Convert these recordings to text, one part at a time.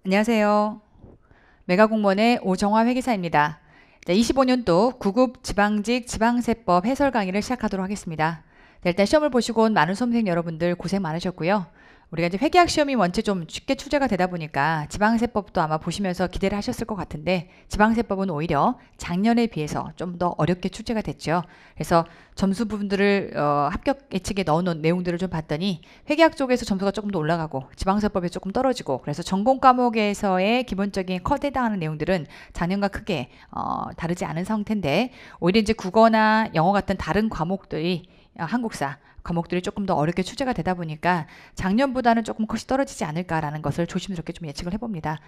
안녕하세요. 메가공무원의 오정화 회계사입니다. 25년도 9급 지방직 지방세법 해설 강의를 시작하도록 하겠습니다. 일단 시험을 보시고 온 많은 수험생 여러분들 고생 많으셨고요. 우리가 이제 회계학 시험이 원체 좀 쉽게 출제가 되다 보니까 지방세법도 아마 보시면서 기대를 하셨을 것 같은데 지방세법은 오히려 작년에 비해서 좀 더 어렵게 출제가 됐죠. 그래서 점수 부분들을 합격 예측에 넣어놓은 내용들을 좀 봤더니 회계학 쪽에서 점수가 조금 더 올라가고 지방세법이 조금 떨어지고 그래서 전공 과목에서의 기본적인 컷에 해당하는 내용들은 작년과 크게 다르지 않은 상태인데 오히려 이제 국어나 영어 같은 다른 과목들이 한국사 과목들이 조금 더 어렵게 출제가 되다 보니까 작년보다는 조금 컷이 떨어지지 않을까라는 것을 조심스럽게 좀 예측을 해봅니다.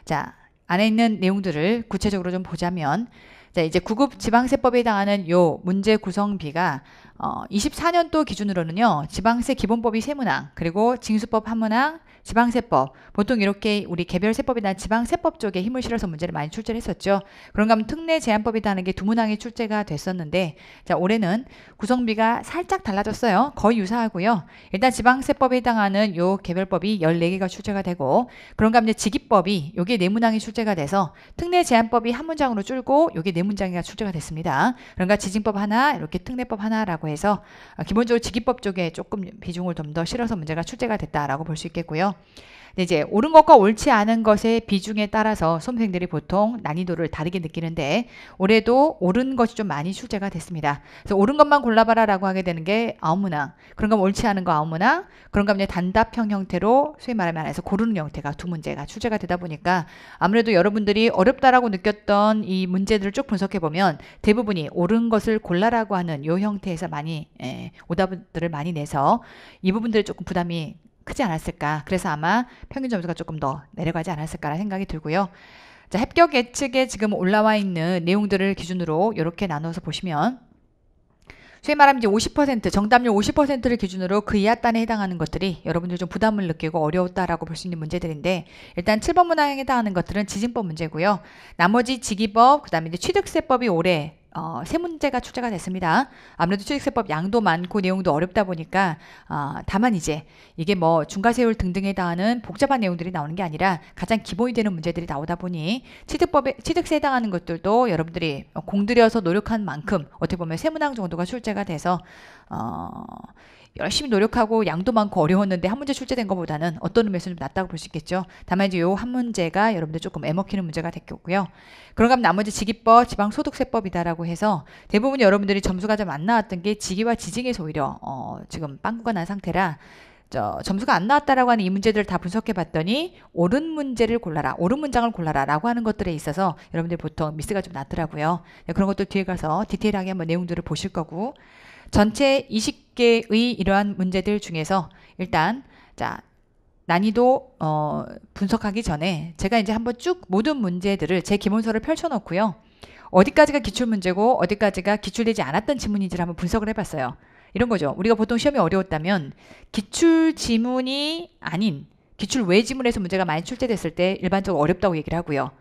자, 안에 있는 내용들을 구체적으로 좀 보자면 자, 이제 9급 지방세법에 해당하는 요 문제 구성비가 24년도 기준으로는요. 지방세 기본법이 세 문항, 그리고 징수법 한 문항, 지방세법. 보통 이렇게 우리 개별세법이나 지방세법 쪽에 힘을 실어서 문제를 많이 출제를 했었죠. 그런가 하면 특례제한법이라는 게 두 문항이 출제가 됐었는데 자, 올해는 구성비가 살짝 달라졌어요. 거의 유사하고요. 일단 지방세법에 해당하는 요 개별법이 14개가 출제가 되고 그런가 하면 지기법이 요게 네 문항이 출제가 돼서 특례제한법이 한 문장으로 줄고 요게 네 문장이 출제가 됐습니다. 그러니까 지징법 하나, 이렇게 특례법 하나라고 해서 기본적으로 지기법 쪽에 조금 비중을 좀 더 실어서 문제가 출제가 됐다라고 볼 수 있겠고요. 근데 이제 옳은 것과 옳지 않은 것의 비중에 따라서 수험생들이 보통 난이도를 다르게 느끼는데 올해도 옳은 것이 좀 많이 출제가 됐습니다. 그래서 옳은 것만 골라봐라라고 하게 되는 게 9문항. 그런 거 옳지 않은 거 9문항. 그런 거 이제 단답형 형태로 소위 말하면 안에서 고르는 형태가 두 문제가 출제가 되다 보니까 아무래도 여러분들이 어렵다라고 느꼈던 이 문제들을 쭉 분석해 보면 대부분이 옳은 것을 골라라고 하는 요 형태에서 많이 오답들을 많이 내서 이 부분들이 조금 부담이 크지 않았을까. 그래서 아마 평균 점수가 조금 더 내려가지 않았을까라는 생각이 들고요. 자, 합격 예측에 지금 올라와 있는 내용들을 기준으로 이렇게 나눠서 보시면 소위 말하면 이제 50% 정답률 50%를 기준으로 그 이하 단에 해당하는 것들이 여러분들 좀 부담을 느끼고 어려웠다라고 볼 수 있는 문제들인데 일단 7번 문항에 해당하는 것들은 지징법 문제고요. 나머지 지기법, 그다음에 이제 취득세법이 올해 세 문제가 출제가 됐습니다. 아무래도 취득세법 양도 많고 내용도 어렵다 보니까 다만 이제 이게 뭐 중과세율 등등에 해당하는 복잡한 내용들이 나오는 게 아니라 가장 기본이 되는 문제들이 나오다 보니 취득세에 해당하는 것들도 여러분들이 공들여서 노력한 만큼 어떻게 보면 세 문항 정도가 출제가 돼서 열심히 노력하고 양도 많고 어려웠는데 한 문제 출제된 것보다는 어떤 의미에서 좀 낫다고 볼 수 있겠죠. 다만 이제 요 한 문제가 여러분들 조금 애먹히는 문제가 됐겠고요. 그런가 하면 나머지 지기법, 지방소득세법이다라고 해서 대부분 여러분들이 점수가 좀 안 나왔던 게 지기와 지징에서 오히려 지금 빵꾸가 난 상태라 점수가 안 나왔다라고 하는 이 문제들을 다 분석해 봤더니 옳은 문제를 골라라, 옳은 문장을 골라라 라고 하는 것들에 있어서 여러분들 보통 미스가 좀 났더라고요. 그런 것들 뒤에 가서 디테일하게 한번 내용들을 보실 거고 전체 20개의 이러한 문제들 중에서 일단 자 난이도 분석하기 전에 제가 이제 한번 쭉 모든 문제들을 제 기본서를 펼쳐놓고요. 어디까지가 기출문제고 어디까지가 기출되지 않았던 지문인지를 한번 분석을 해봤어요. 이런 거죠. 우리가 보통 시험이 어려웠다면 기출 지문이 아닌 기출 외 지문에서 문제가 많이 출제됐을 때 일반적으로 어렵다고 얘기를 하고요.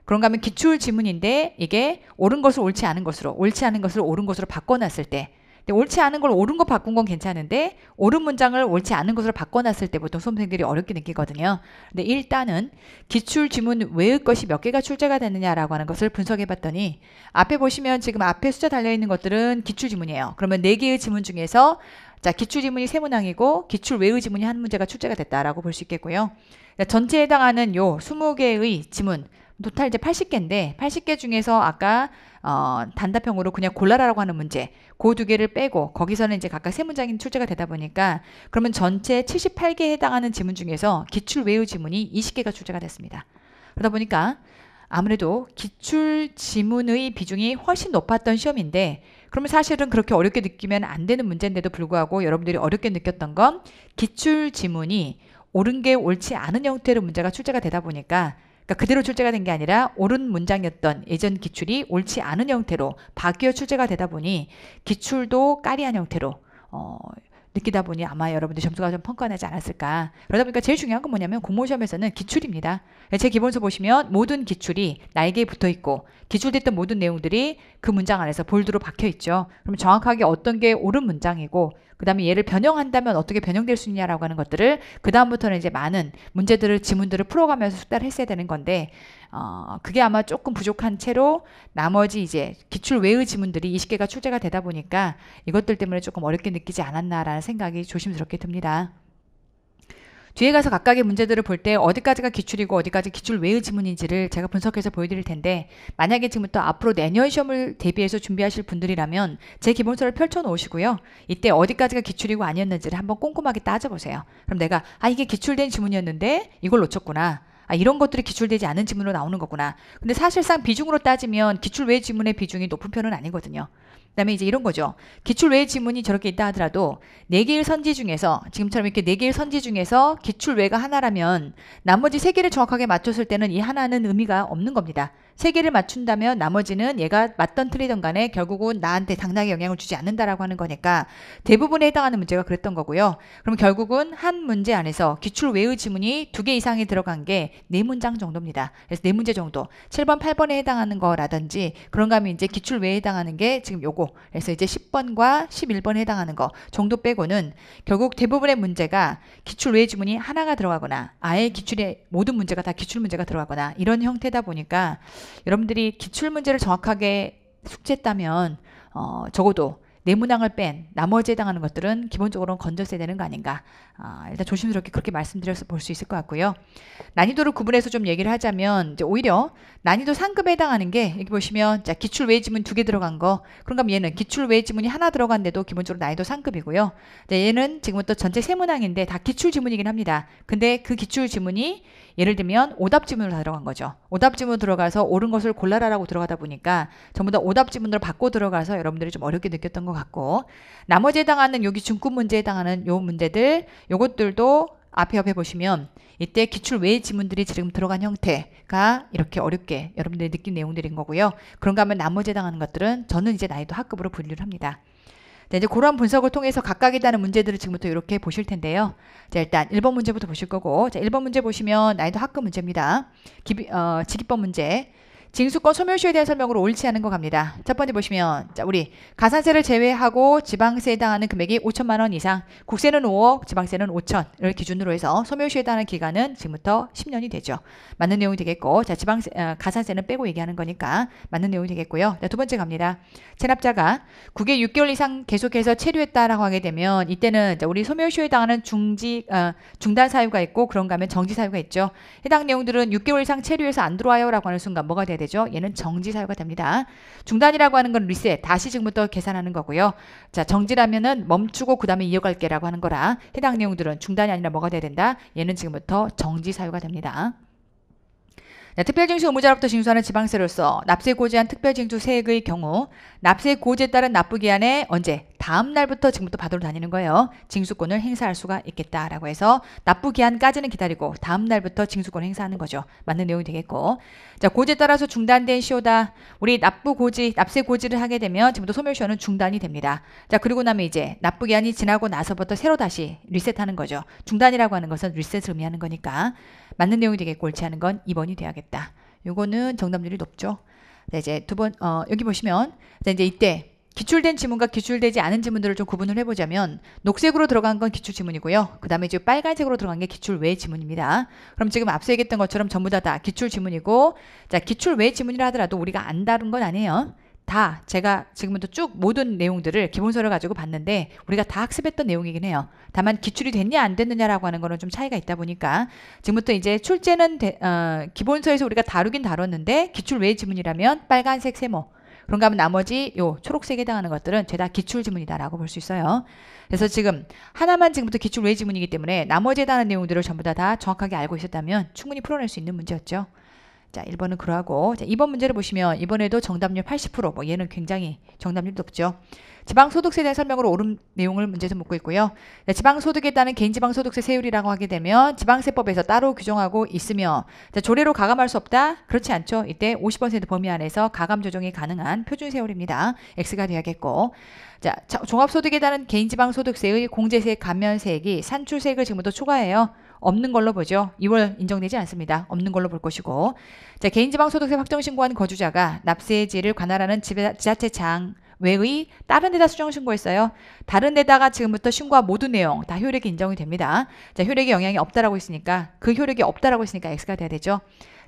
그런가 하면 기출 지문인데 이게 옳은 것을 옳지 않은 것으로 옳지 않은 것을 옳은 것으로 바꿔놨을 때 옳지 않은 걸 옳은 거 바꾼 건 괜찮은데 옳은 문장을 옳지 않은 것으로 바꿔놨을 때 보통 수험생들이 어렵게 느끼거든요. 근데 일단은 기출 지문 외의 것이 몇 개가 출제가 됐느냐라고 하는 것을 분석해 봤더니 앞에 보시면 지금 앞에 숫자 달려있는 것들은 기출 지문이에요. 그러면 4개의 지문 중에서 자 기출 지문이 3문항이고 기출 외의 지문이 한 문제가 출제가 됐다라고 볼 수 있겠고요. 전체에 해당하는 요 20개의 지문 토탈 이제 80개인데 80개 중에서 아까 단답형으로 그냥 골라라라고 하는 문제 그 두 개를 빼고 거기서는 이제 각각 세 문장이 출제가 되다 보니까 그러면 전체 78개에 해당하는 지문 중에서 기출 외의 지문이 20개가 출제가 됐습니다. 그러다 보니까 아무래도 기출 지문의 비중이 훨씬 높았던 시험인데 그러면 사실은 그렇게 어렵게 느끼면 안 되는 문제인데도 불구하고 여러분들이 어렵게 느꼈던 건 기출 지문이 옳은 게 옳지 않은 형태로 문제가 출제가 되다 보니까 그러니까 그대로 출제가 된 게 아니라 옳은 문장이었던 예전 기출이 옳지 않은 형태로 바뀌어 출제가 되다 보니 기출도 까리한 형태로 느끼다 보니 아마 여러분들 점수가 좀 평가나지 않았을까. 그러다 보니까 제일 중요한 건 뭐냐면 공모시험에서는 기출입니다. 제 기본서 보시면 모든 기출이 날개에 붙어 있고 기출됐던 모든 내용들이 그 문장 안에서 볼드로 박혀 있죠. 그럼 정확하게 어떤 게 옳은 문장이고 그 다음에 얘를 변형한다면 어떻게 변형될 수 있냐라고 하는 것들을 그 다음부터는 이제 많은 문제들을 지문들을 풀어가면서 숙달을 했어야 되는 건데 그게 아마 조금 부족한 채로 나머지 이제 기출 외의 지문들이 20개가 출제가 되다 보니까 이것들 때문에 조금 어렵게 느끼지 않았나라는 생각이 조심스럽게 듭니다. 뒤에 가서 각각의 문제들을 볼 때 어디까지가 기출이고 어디까지 기출 외의 지문인지를 제가 분석해서 보여드릴 텐데 만약에 지금부터 앞으로 내년 시험을 대비해서 준비하실 분들이라면 제 기본서를 펼쳐 놓으시고요. 이때 어디까지가 기출이고 아니었는지를 한번 꼼꼼하게 따져보세요. 그럼 내가 이게 기출된 지문이었는데 이걸 놓쳤구나. 이런 것들이 기출되지 않은 지문으로 나오는 거구나. 근데 사실상 비중으로 따지면 기출 외의 지문의 비중이 높은 편은 아니거든요. 그다음에 이제 이런 거죠. 기출 외의 지문이 저렇게 있다 하더라도 4개의 선지 중에서 지금처럼 이렇게 4개의 선지 중에서 기출 외가 하나라면 나머지 3개를 정확하게 맞췄을 때는 이 하나는 의미가 없는 겁니다. 3개를 맞춘다면 나머지는 얘가 맞던 틀리던 간에 결국은 나한테 당장에 영향을 주지 않는다라고 하는 거니까 대부분에 해당하는 문제가 그랬던 거고요. 그럼 결국은 한 문제 안에서 기출 외의 지문이 2개 이상이 들어간 게 4문장 정도입니다. 그래서 4문제 정도. 7번, 8번에 해당하는 거라든지 그런가 하면 이제 기출 외에 해당하는 게 지금 요거. 그래서 이제 10번과 11번에 해당하는 거 정도 빼고는 결국 대부분의 문제가 기출 외의 지문이 하나가 들어가거나 아예 기출의 모든 문제가 다 기출 문제가 들어가거나 이런 형태다 보니까 여러분들이 기출 문제를 정확하게 숙지했다면 적어도 내문항을 뺀 나머지에 해당하는 것들은 기본적으로는 건졌어야 되는 거 아닌가. 일단 조심스럽게 그렇게 말씀드려서 볼 수 있을 것 같고요. 난이도를 구분해서 좀 얘기를 하자면 이제 오히려 난이도 상급에 해당하는 게 여기 보시면 자, 기출 외의 지문 2개 들어간 거. 그런가 하면 얘는 기출 외의 지문이 하나 들어간데도 기본적으로 난이도 상급이고요. 얘는 지금부터 전체 3문항인데 다 기출 지문이긴 합니다. 근데 그 기출 지문이 예를 들면 오답 지문으로 다 들어간 거죠. 오답 지문으로 들어가서 옳은 것을 골라라라고 들어가다 보니까 전부 다 오답 지문으로 바꿔 들어가서 여러분들이 좀 어렵게 느꼈던 것 같고 나머지에 해당하는 여기 중급 문제에 해당하는 요 문제들 요것들도 앞에 옆에 보시면 이때 기출 외의 지문들이 지금 들어간 형태가 이렇게 어렵게 여러분들이 느낀 내용들인 거고요. 그런가 하면 나머지에 해당하는 것들은 저는 이제 난이도 학급으로 분류를 합니다. 자, 이제 그러한 분석을 통해서 각각에 해당하는 문제들을 지금부터 이렇게 보실 텐데요. 자, 일단 1번 문제부터 보실 거고, 자, 1번 문제 보시면 난이도 학급 문제입니다. 직기법 문제. 징수권 소멸시효에 대한 설명으로 옳지 않은 거 갑니다. 첫 번째 보시면 자 우리 가산세를 제외하고 지방세에 해당하는 금액이 5천만 원 이상, 국세는 5억, 지방세는 5천을 기준으로 해서 소멸시효에 해당하는 기간은 지금부터 10년이 되죠. 맞는 내용이 되겠고 자 가산세는 빼고 얘기하는 거니까 맞는 내용이 되겠고요. 자, 두 번째 갑니다. 체납자가 국외 6개월 이상 계속해서 체류했다라고 하게 되면 이때는 자, 우리 소멸시효에 해당하는 중단 사유가 있고 그런가 하면 정지 사유가 있죠. 해당 내용들은 6개월 이상 체류해서 안 들어와요라고 하는 순간 뭐가 돼야 되죠? 얘는 정지 사유가 됩니다. 중단이라고 하는 건 리셋, 다시 지금부터 계산하는 거고요. 자, 정지라면은 멈추고 그 다음에 이어갈게라고 하는 거라 해당 내용들은 중단이 아니라 뭐가 돼야 된다? 얘는 지금부터 정지 사유가 됩니다. 자, 특별징수 의무자로부터 징수하는 지방세로서 납세 고지한 특별징수 세액의 경우 납세 고지에 따른 납부기한에 언제? 다음 날부터 지금부터 받으러 다니는 거예요. 징수권을 행사할 수가 있겠다라고 해서 납부기한까지는 기다리고 다음 날부터 징수권을 행사하는 거죠. 맞는 내용이 되겠고 자 고지에 따라서 중단된 시효다. 우리 납세 고지를 하게 되면 지금부터 소멸시효는 중단이 됩니다. 자 그리고 나면 이제 납부기한이 지나고 나서부터 새로 다시 리셋하는 거죠. 중단이라고 하는 것은 리셋을 의미하는 거니까 맞는 내용이 되겠고 옳지 않은 건 2번이 돼야겠다. 요거는 정답률이 높죠. 자, 이제 두 번 여기 보시면 자, 이제 이때 기출된 지문과 기출되지 않은 지문들을 좀 구분을 해보자면 녹색으로 들어간 건 기출 지문이고요. 그 다음에 지금 빨간색으로 들어간 게 기출 외 지문입니다. 그럼 지금 앞서 얘기했던 것처럼 전부 다 기출 지문이고 자 기출 외 지문이라 하더라도 우리가 안 다룬 건 아니에요. 다 제가 지금부터 쭉 모든 내용들을 기본서를 가지고 봤는데 우리가 다 학습했던 내용이긴 해요. 다만 기출이 됐냐 안 됐느냐라고 하는 거는 좀 차이가 있다 보니까 지금부터 이제 출제는 기본서에서 우리가 다루긴 다뤘는데 기출 외 지문이라면 빨간색 세모 그런가 하면 나머지 요 초록색에 해당하는 것들은 죄다 기출 지문이다라고 볼 수 있어요. 그래서 지금 하나만 지금부터 기출 외 지문이기 때문에 나머지에 해당하는 내용들을 전부 다 정확하게 알고 있었다면 충분히 풀어낼 수 있는 문제였죠. 자, 1번은 그러하고, 자, 2번 문제를 보시면 이번에도 정답률 80%, 뭐 얘는 굉장히 정답률이 높죠. 지방소득세에 대한 설명으로 옳은 내용을 문제에서 묻고 있고요. 자, 지방소득에 따른 개인지방소득세 세율이라고 하게 되면 지방세법에서 따로 규정하고 있으며, 자, 조례로 가감할 수 없다? 그렇지 않죠. 이때 50% 범위 안에서 가감 조정이 가능한 표준세율입니다. X가 되어야겠고, 자, 종합소득에 따른 개인지방소득세의 공제세 감면세액이 산출세액을 지금부터 초과해요. 없는 걸로 보죠. 2월 인정되지 않습니다. 없는 걸로 볼 것이고, 자, 개인지방소득세 확정신고한 거주자가 납세지를 관할하는 지자체장 외의 다른 데다 수정신고했어요. 다른 데다가 지금부터 신고한 모든 내용 다 효력이 인정이 됩니다. 자, 효력에 영향이 없다라고 했으니까 그 효력이 없다라고 했으니까 X가 돼야 되죠.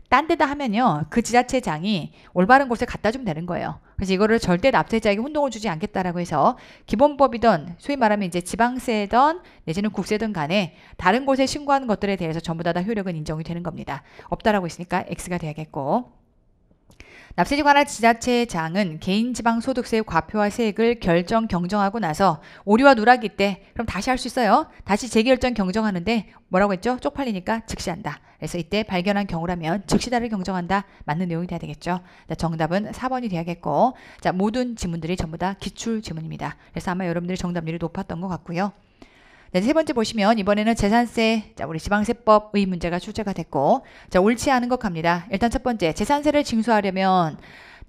딴 데다 하면요, 그 지자체장이 올바른 곳에 갖다 주면 되는 거예요. 그래서 이거를 절대 납세자에게 혼동을 주지 않겠다라고 해서 기본법이든 소위 말하면 이제 지방세든 내지는 국세든 간에 다른 곳에 신고하는 것들에 대해서 전부 다 효력은 인정이 되는 겁니다. 없다라고 했으니까 X가 돼야겠고, 납세지 관할 지자체장은 개인지방소득세 과표와 세액을 경정하고 나서 오류와 누락이 있대. 그럼 다시 할 수 있어요. 다시 재결정 경정하는데 뭐라고 했죠? 쪽팔리니까 즉시한다. 그래서 이때 발견한 경우라면 즉시다를 경정한다. 맞는 내용이 돼야 되겠죠. 자, 정답은 4번이 돼야겠고, 자, 모든 지문들이 전부 다 기출 지문입니다. 그래서 아마 여러분들이 정답률이 높았던 것 같고요. 네, 세 번째 보시면 이번에는 재산세, 자, 우리 지방세법의 문제가 출제가 됐고, 자, 옳지 않은 것 갑니다. 일단 첫 번째, 재산세를 징수하려면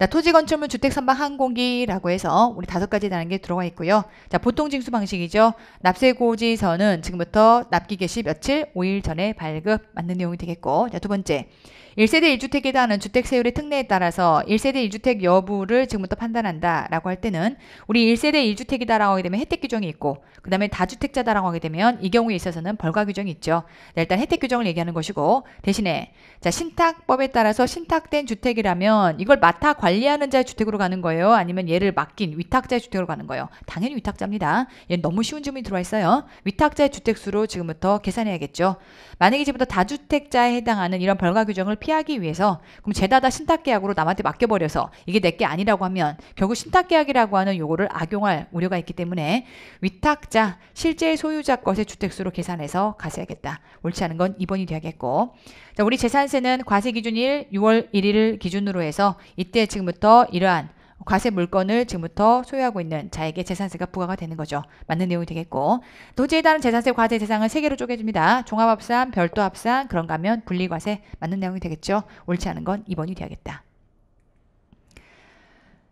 토지건축물 주택선박 항공기라고 해서 우리 5가지 단계 들어가 있고요. 자, 보통 징수 방식이죠. 납세고지서는 지금부터 납기 개시 며칠? 5일 전에 발급. 맞는 내용이 되겠고, 자, 두 번째, 1세대 1주택에 대한 주택세율의 특례에 따라서 1세대 1주택 여부를 지금부터 판단한다 라고 할 때는 우리 1세대 1주택이다 라고 하게 되면 혜택 규정이 있고, 그 다음에 다주택자다 라고 하게 되면 이 경우에 있어서는 벌과 규정이 있죠. 자, 일단 혜택 규정을 얘기하는 것이고, 대신에 자, 신탁법에 따라서 신탁된 주택이라면 이걸 맡아 관리하는 자의 주택으로 가는 거예요? 아니면 얘를 맡긴 위탁자의 주택으로 가는 거예요? 당연히 위탁자입니다. 얘는 너무 쉬운 질문이 들어와 있어요. 위탁자의 주택수로 지금부터 계산해야겠죠. 만약에 지금부터 다주택자에 해당하는 이런 벌과 규정을 피하기 위해서 그럼 죄다다 신탁계약으로 남한테 맡겨버려서 이게 내게 아니라고 하면 결국 신탁계약이라고 하는 요거를 악용할 우려가 있기 때문에 위탁자, 실제 소유자 것의 주택수로 계산해서 가셔야겠다. 옳지 않은 건 2번이 돼야겠고, 자, 우리 재산세는 과세기준일 6월 1일을 기준으로 해서 이때 지금부터 이러한 과세 물건을 지금부터 소유하고 있는 자에게 재산세가 부과가 되는 거죠. 맞는 내용이 되겠고, 토지에 따른 재산세 과세 대상은 3개로 쪼개집니다. 종합합산, 별도합산, 그런가 하면 분리과세. 맞는 내용이 되겠죠. 옳지 않은 건 2번이 돼야겠다.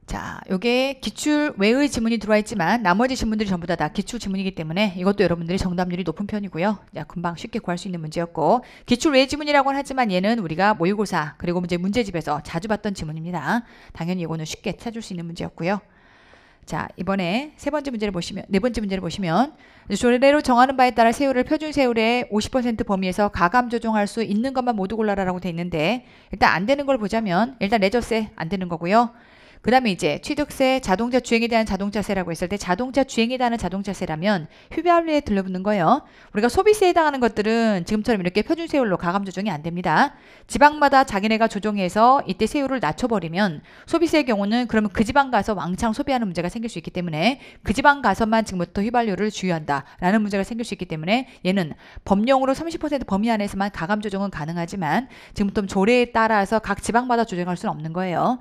자, 요게 기출 외의 지문이 들어와 있지만 나머지 지문들이 전부 다 기출 지문이기 때문에 이것도 여러분들이 정답률이 높은 편이고요. 자, 금방 쉽게 구할 수 있는 문제였고, 기출 외의 지문이라고는 하지만 얘는 우리가 모의고사 그리고 문제집에서 자주 봤던 지문입니다. 당연히 이거는 쉽게 찾을 수 있는 문제였고요. 자, 이번에 네 번째 문제를 보시면 조례로 정하는 바에 따라 세율을 표준세율의 50% 범위에서 가감 조정할 수 있는 것만 모두 골라라라고 돼 있는데, 일단 안 되는 걸 보자면 일단 레저세 안 되는 거고요. 그 다음에 이제 취득세, 자동차 주행에 대한 자동차세라고 했을 때 자동차 주행에 대한 자동차세라면 휘발유에 들러붙는 거예요. 우리가 소비세에 해당하는 것들은 지금처럼 이렇게 표준세율로 가감 조정이 안 됩니다. 지방마다 자기네가 조정해서 이때 세율을 낮춰버리면 소비세의 경우는 그러면 그 지방 가서 왕창 소비하는 문제가 생길 수 있기 때문에 그 지방 가서만 지금부터 휘발유를 주유한다라는 문제가 생길 수 있기 때문에 얘는 법령으로 30% 범위 안에서만 가감 조정은 가능하지만 지금부터 조례에 따라서 각 지방마다 조정할 수는 없는 거예요.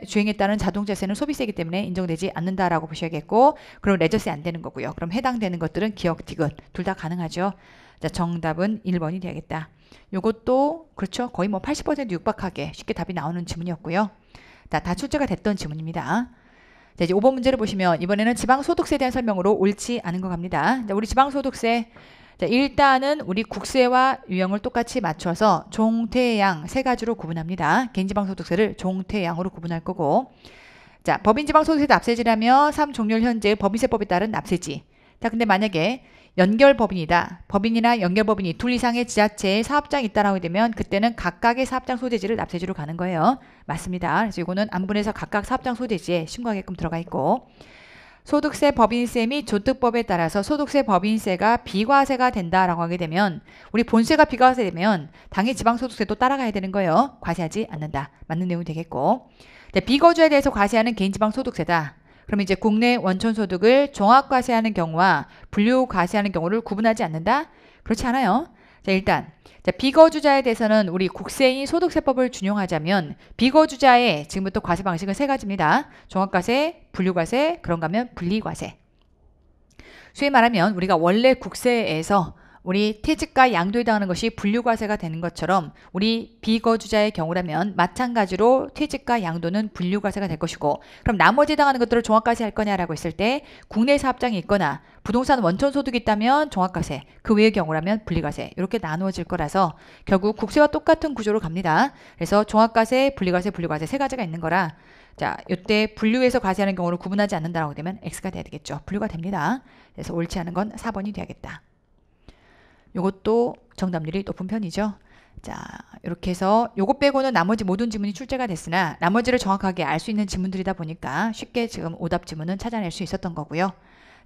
주행에 따른 자동차세는 소비세이기 때문에 인정되지 않는다라고 보셔야겠고, 그럼 레저세 안 되는 거고요. 그럼 해당되는 것들은 기억, 디귿 둘 다 가능하죠. 자, 정답은 1번이 되야겠다. 요것도 그렇죠. 거의 뭐 80% 육박하게 쉽게 답이 나오는 지문이었고요. 다 출제가 됐던 지문입니다. 자, 이제 5번 문제를 보시면 이번에는 지방소득세에 대한 설명으로 옳지 않은 거 갑니다. 자, 우리 지방소득세, 자, 일단은 우리 국세와 유형을 똑같이 맞춰서 종태양 3가지로 구분합니다. 개인지방소득세를 종태양으로 구분할 거고, 자, 법인지방소득세 납세지라며 3종률 현재 법인세법에 따른 납세지. 자, 근데 만약에 연결법인이다. 법인이나 연결법인이 둘 이상의 지자체에 사업장이 있다라고 되면 그때는 각각의 사업장 소재지를 납세지로 가는 거예요. 맞습니다. 그래서 이거는 안분해서 각각 사업장 소재지에 신고하게끔 들어가 있고, 소득세 법인세 및 조특법에 따라서 소득세 법인세가 비과세가 된다라고 하게 되면 우리 본세가 비과세되면 당연히 지방소득세도 따라가야 되는 거예요. 과세하지 않는다. 맞는 내용이 되겠고, 비거주에 대해서 과세하는 개인지방소득세다. 그럼 이제 국내 원천소득을 종합과세하는 경우와 분류과세하는 경우를 구분하지 않는다? 그렇지 않아요. 자, 일단 자, 비거주자에 대해서는 우리 국세인 소득세법을 준용하자면 비거주자의 지금부터 과세 방식은 세 가지입니다. 종합과세, 분류과세, 그런가 하면 분리과세. 소위 말하면 우리가 원래 국세에서 우리 퇴직과 양도에 해당하는 것이 분류과세가 되는 것처럼 우리 비거주자의 경우라면 마찬가지로 퇴직과 양도는 분류과세가 될 것이고, 그럼 나머지 해당하는 것들을 종합과세 할 거냐라고 했을 때 국내 사업장이 있거나 부동산 원천소득이 있다면 종합과세, 그 외의 경우라면 분리과세, 이렇게 나누어질 거라서 결국 국세와 똑같은 구조로 갑니다. 그래서 종합과세, 분리과세, 분류과세 세 가지가 있는 거라, 자, 이때 분류해서 과세하는 경우를 구분하지 않는다라고 되면 X가 돼야 되겠죠. 분류가 됩니다. 그래서 옳지 않은 건 4번이 돼야겠다. 요것도 정답률이 높은 편이죠. 자, 이렇게 해서 요것 빼고는 나머지 모든 지문이 출제가 됐으나 나머지를 정확하게 알 수 있는 지문들이다 보니까 쉽게 지금 오답 지문은 찾아낼 수 있었던 거고요.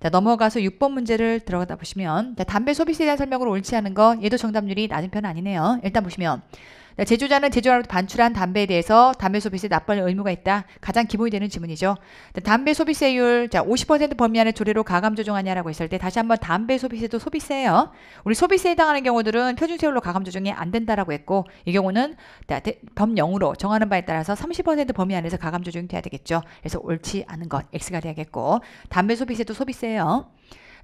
자, 넘어가서 6번 문제를 들어가다 보시면, 자, 담배 소비세에 대한 설명으로 옳지 않은 거, 얘도 정답률이 낮은 편은 아니네요. 일단 보시면 제조자는 제조하로부터 반출한 담배에 대해서 담배 소비세 납부할 의무가 있다. 가장 기본이 되는 지문이죠. 담배 소비세율, 자, 50% 범위 안에 조례로 가감 조정하냐라고 했을 때 다시 한번 담배 소비세도 소비세예요. 우리 소비세에 해당하는 경우들은 표준세율로 가감 조정이 안 된다라고 했고, 이 경우는 범0으로 정하는 바에 따라서 30% 범위 안에서 가감 조정이 돼야 되겠죠. 그래서 옳지 않은 것 X가 돼야겠고, 담배 소비세도 소비세예요.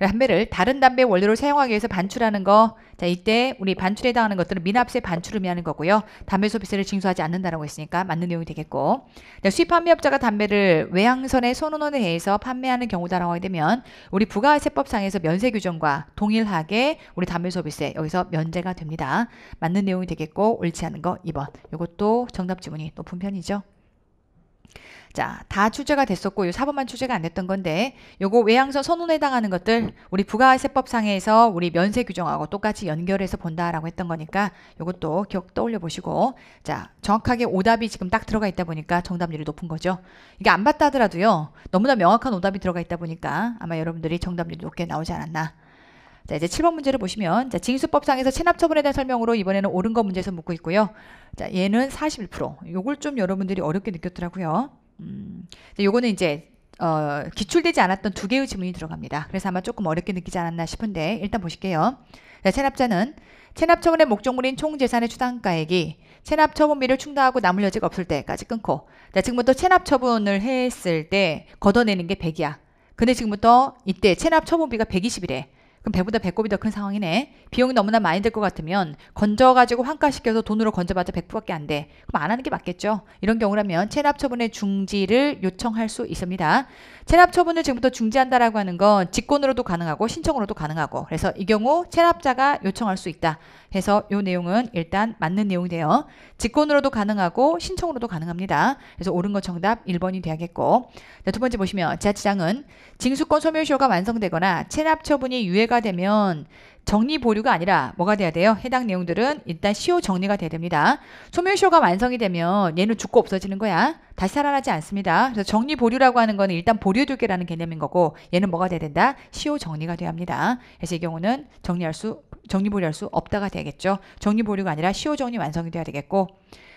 담배를 다른 담배 원료로 사용하기 위해서 반출하는 거, 자, 이때 우리 반출에 해당하는 것들은 미납세 반출을 의미하는 거고요. 담배 소비세를 징수하지 않는다라고 했으니까 맞는 내용이 되겠고, 자, 수입 판매업자가 담배를 외항선의 선언원에 의해서 판매하는 경우다라고 하게 되면 우리 부가세법상에서 면세 규정과 동일하게 우리 담배 소비세 여기서 면제가 됩니다. 맞는 내용이 되겠고, 옳지 않은 거 2번. 이것도 정답 지문이 높은 편이죠. 자, 다 출제가 됐었고 요 4번만 출제가 안 됐던 건데, 요거 외항선 선언에 해당하는 것들 우리 부가세법상에서 우리 면세 규정하고 똑같이 연결해서 본다라고 했던 거니까 요것도 기억 떠올려 보시고, 자, 정확하게 오답이 지금 딱 들어가 있다 보니까 정답률이 높은 거죠. 이게 안 봤다 하더라도요, 너무나 명확한 오답이 들어가 있다 보니까 아마 여러분들이 정답률이 높게 나오지 않았나. 자, 이제 7번 문제를 보시면, 자, 징수법상에서 체납 처분에 대한 설명으로 이번에는 옳은 거 문제에서 묻고 있고요. 자, 얘는 41%. 요걸 좀 여러분들이 어렵게 느꼈더라고요. 요거는 이제 기출되지 않았던 두 개의 지문이 들어갑니다. 그래서 아마 조금 어렵게 느끼지 않았나 싶은데 일단 보실게요. 자, 체납자는 체납처분의 목적물인 총재산의 추상가액이 체납처분비를 충당하고 남을 여지가 없을 때까지 끊고, 자, 지금부터 체납처분을 했을 때 걷어내는 게 100이야. 근데 지금부터 이때 체납처분비가 120이래. 그럼 100보다 배꼽이 더 큰 상황이네. 비용이 너무나 많이 들 것 같으면 건져가지고 환가시켜서 돈으로 건져봤자 100%밖에 안 돼. 그럼 안 하는 게 맞겠죠. 이런 경우라면 체납처분의 중지를 요청할 수 있습니다. 체납처분을 지금부터 중지한다라고 하는 건 직권으로도 가능하고 신청으로도 가능하고, 그래서 이 경우 체납자가 요청할 수 있다 해서 이 내용은 일단 맞는 내용이 돼요. 직권으로도 가능하고 신청으로도 가능합니다. 그래서 옳은 거 정답 1번이 돼야겠고, 자, 두 번째 보시면 지자체장은 징수권 소멸시효가 완성되거나 체납처분이 유예가 되면 정리 보류가 아니라 뭐가 돼야 돼요? 해당 내용들은 일단 시효 정리가 돼야 됩니다. 소멸시효가 완성이 되면 얘는 죽고 없어지는 거야. 다시 살아나지 않습니다. 그래서 정리 보류라고 하는 거는 일단 보류두개라는 개념인 거고, 얘는 뭐가 돼야 된다? 시효 정리가 돼야 합니다. 그래서 이 경우는 정리 보류할 수 없다가 되겠죠. 정리 보류가 아니라 시효 정리 완성이 돼야 되겠고,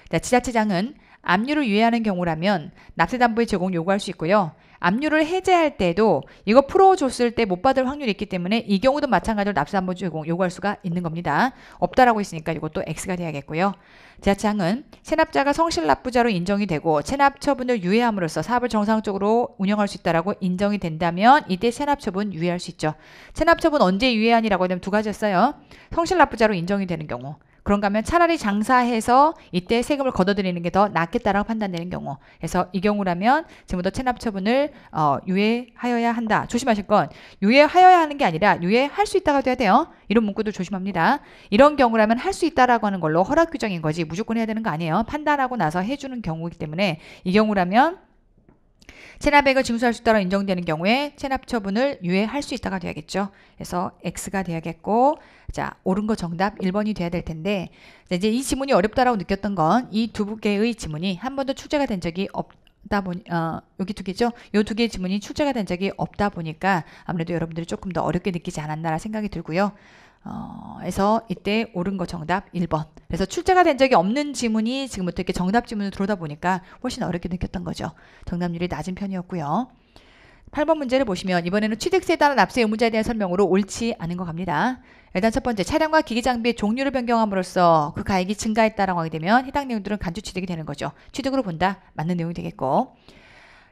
자, 지자체장은 압류를 유예하는 경우라면 납세담보의 제공 요구할 수 있고요. 압류를 해제할 때도 이거 풀어줬을 때 못 받을 확률이 있기 때문에 이 경우도 마찬가지로 납세담보 제공 요구할 수가 있는 겁니다. 없다라고 했으니까 이것도 X가 돼야겠고요. 지자체장은 체납자가 성실납부자로 인정이 되고 체납처분을 유예함으로써 사업을 정상적으로 운영할 수 있다라고 인정이 된다면 이때 체납처분 유예할 수 있죠. 체납처분 언제 유예하니라고 하면 두 가지였어요. 성실납부자로 인정이 되는 경우. 그런가 하면 차라리 장사해서 이때 세금을 걷어들이는 게 더 낫겠다라고 판단되는 경우. 그래서 이 경우라면 지금부터 체납처분을 유예하여야 한다. 조심하실 건 유예하여야 하는 게 아니라 유예할 수 있다가 돼야 돼요. 이런 문구도 조심합니다. 이런 경우라면 할 수 있다라고 하는 걸로 허락 규정인 거지 무조건 해야 되는 거 아니에요. 판단하고 나서 해주는 경우이기 때문에 이 경우라면 체납액을 징수할 수 있다고 인정되는 경우에 체납처분을 유예할 수 있다가 돼야겠죠. 그래서 X가 돼야겠고, 자, 옳은 거 정답 1번이 돼야 될 텐데, 이제 이 지문이 어렵다라고 느꼈던 건 이 두 개의 지문이 한 번도 출제가 된 적이 없다 보니, 여기 두 개죠. 이 두 개의 지문이 출제가 된 적이 없다 보니까 아무래도 여러분들이 조금 더 어렵게 느끼지 않았나라 생각이 들고요. 그래서 이때 옳은 거 정답 1번. 그래서 출제가 된 적이 없는 지문이 지금부터 이렇게 정답 지문으로 들어오다 보니까 훨씬 어렵게 느꼈던 거죠. 정답률이 낮은 편이었고요. 8번 문제를 보시면 이번에는 취득세에 따른 납세 의무자에 대한 설명으로 옳지 않은 거 갑니다. 일단 첫 번째, 차량과 기기 장비의 종류를 변경함으로써 그 가액이 증가했다라고 하게 되면 해당 내용들은 간주 취득이 되는 거죠. 취득으로 본다. 맞는 내용이 되겠고.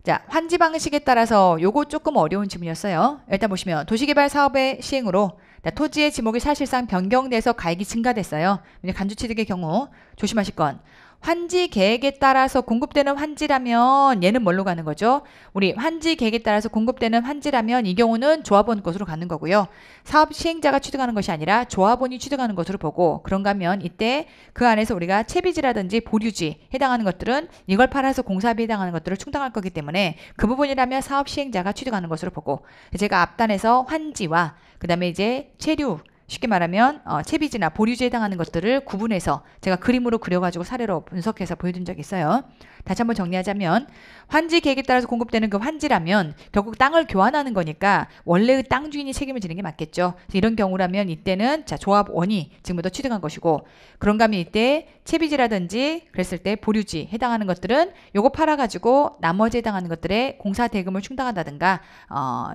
자, 환지 방식에 따라서 요거 조금 어려운 지문이었어요. 일단 보시면 도시개발 사업의 시행으로 토지의 지목이 사실상 변경돼서 가액이 증가됐어요. 간주 취득의 경우 조심하실 건 환지 계획에 따라서 공급되는 환지라면 얘는 뭘로 가는 거죠? 우리 환지 계획에 따라서 공급되는 환지라면 이 경우는 조합원 것으로 가는 거고요. 사업 시행자가 취득하는 것이 아니라 조합원이 취득하는 것으로 보고, 그런가 하면 이때 그 안에서 우리가 채비지라든지 보류지 해당하는 것들은 이걸 팔아서 공사비에 해당하는 것들을 충당할 거기 때문에 그 부분이라면 사업 시행자가 취득하는 것으로 보고, 제가 앞단에서 환지와 그 다음에 이제 체류, 쉽게 말하면 채비지나 보류지에 해당하는 것들을 구분해서 제가 그림으로 그려가지고 사례로 분석해서 보여준 적이 있어요. 다시 한번 정리하자면 환지 계획에 따라서 공급되는 그 환지라면 결국 땅을 교환하는 거니까 원래의 땅 주인이 책임을 지는 게 맞겠죠. 그래서 이런 경우라면 이때는 자, 조합원이 지금부터 취득한 것이고, 그런가 하면 이때 채비지라든지 그랬을 때 보류지 해당하는 것들은 요거 팔아가지고 나머지 해당하는 것들의 공사 대금을 충당한다든가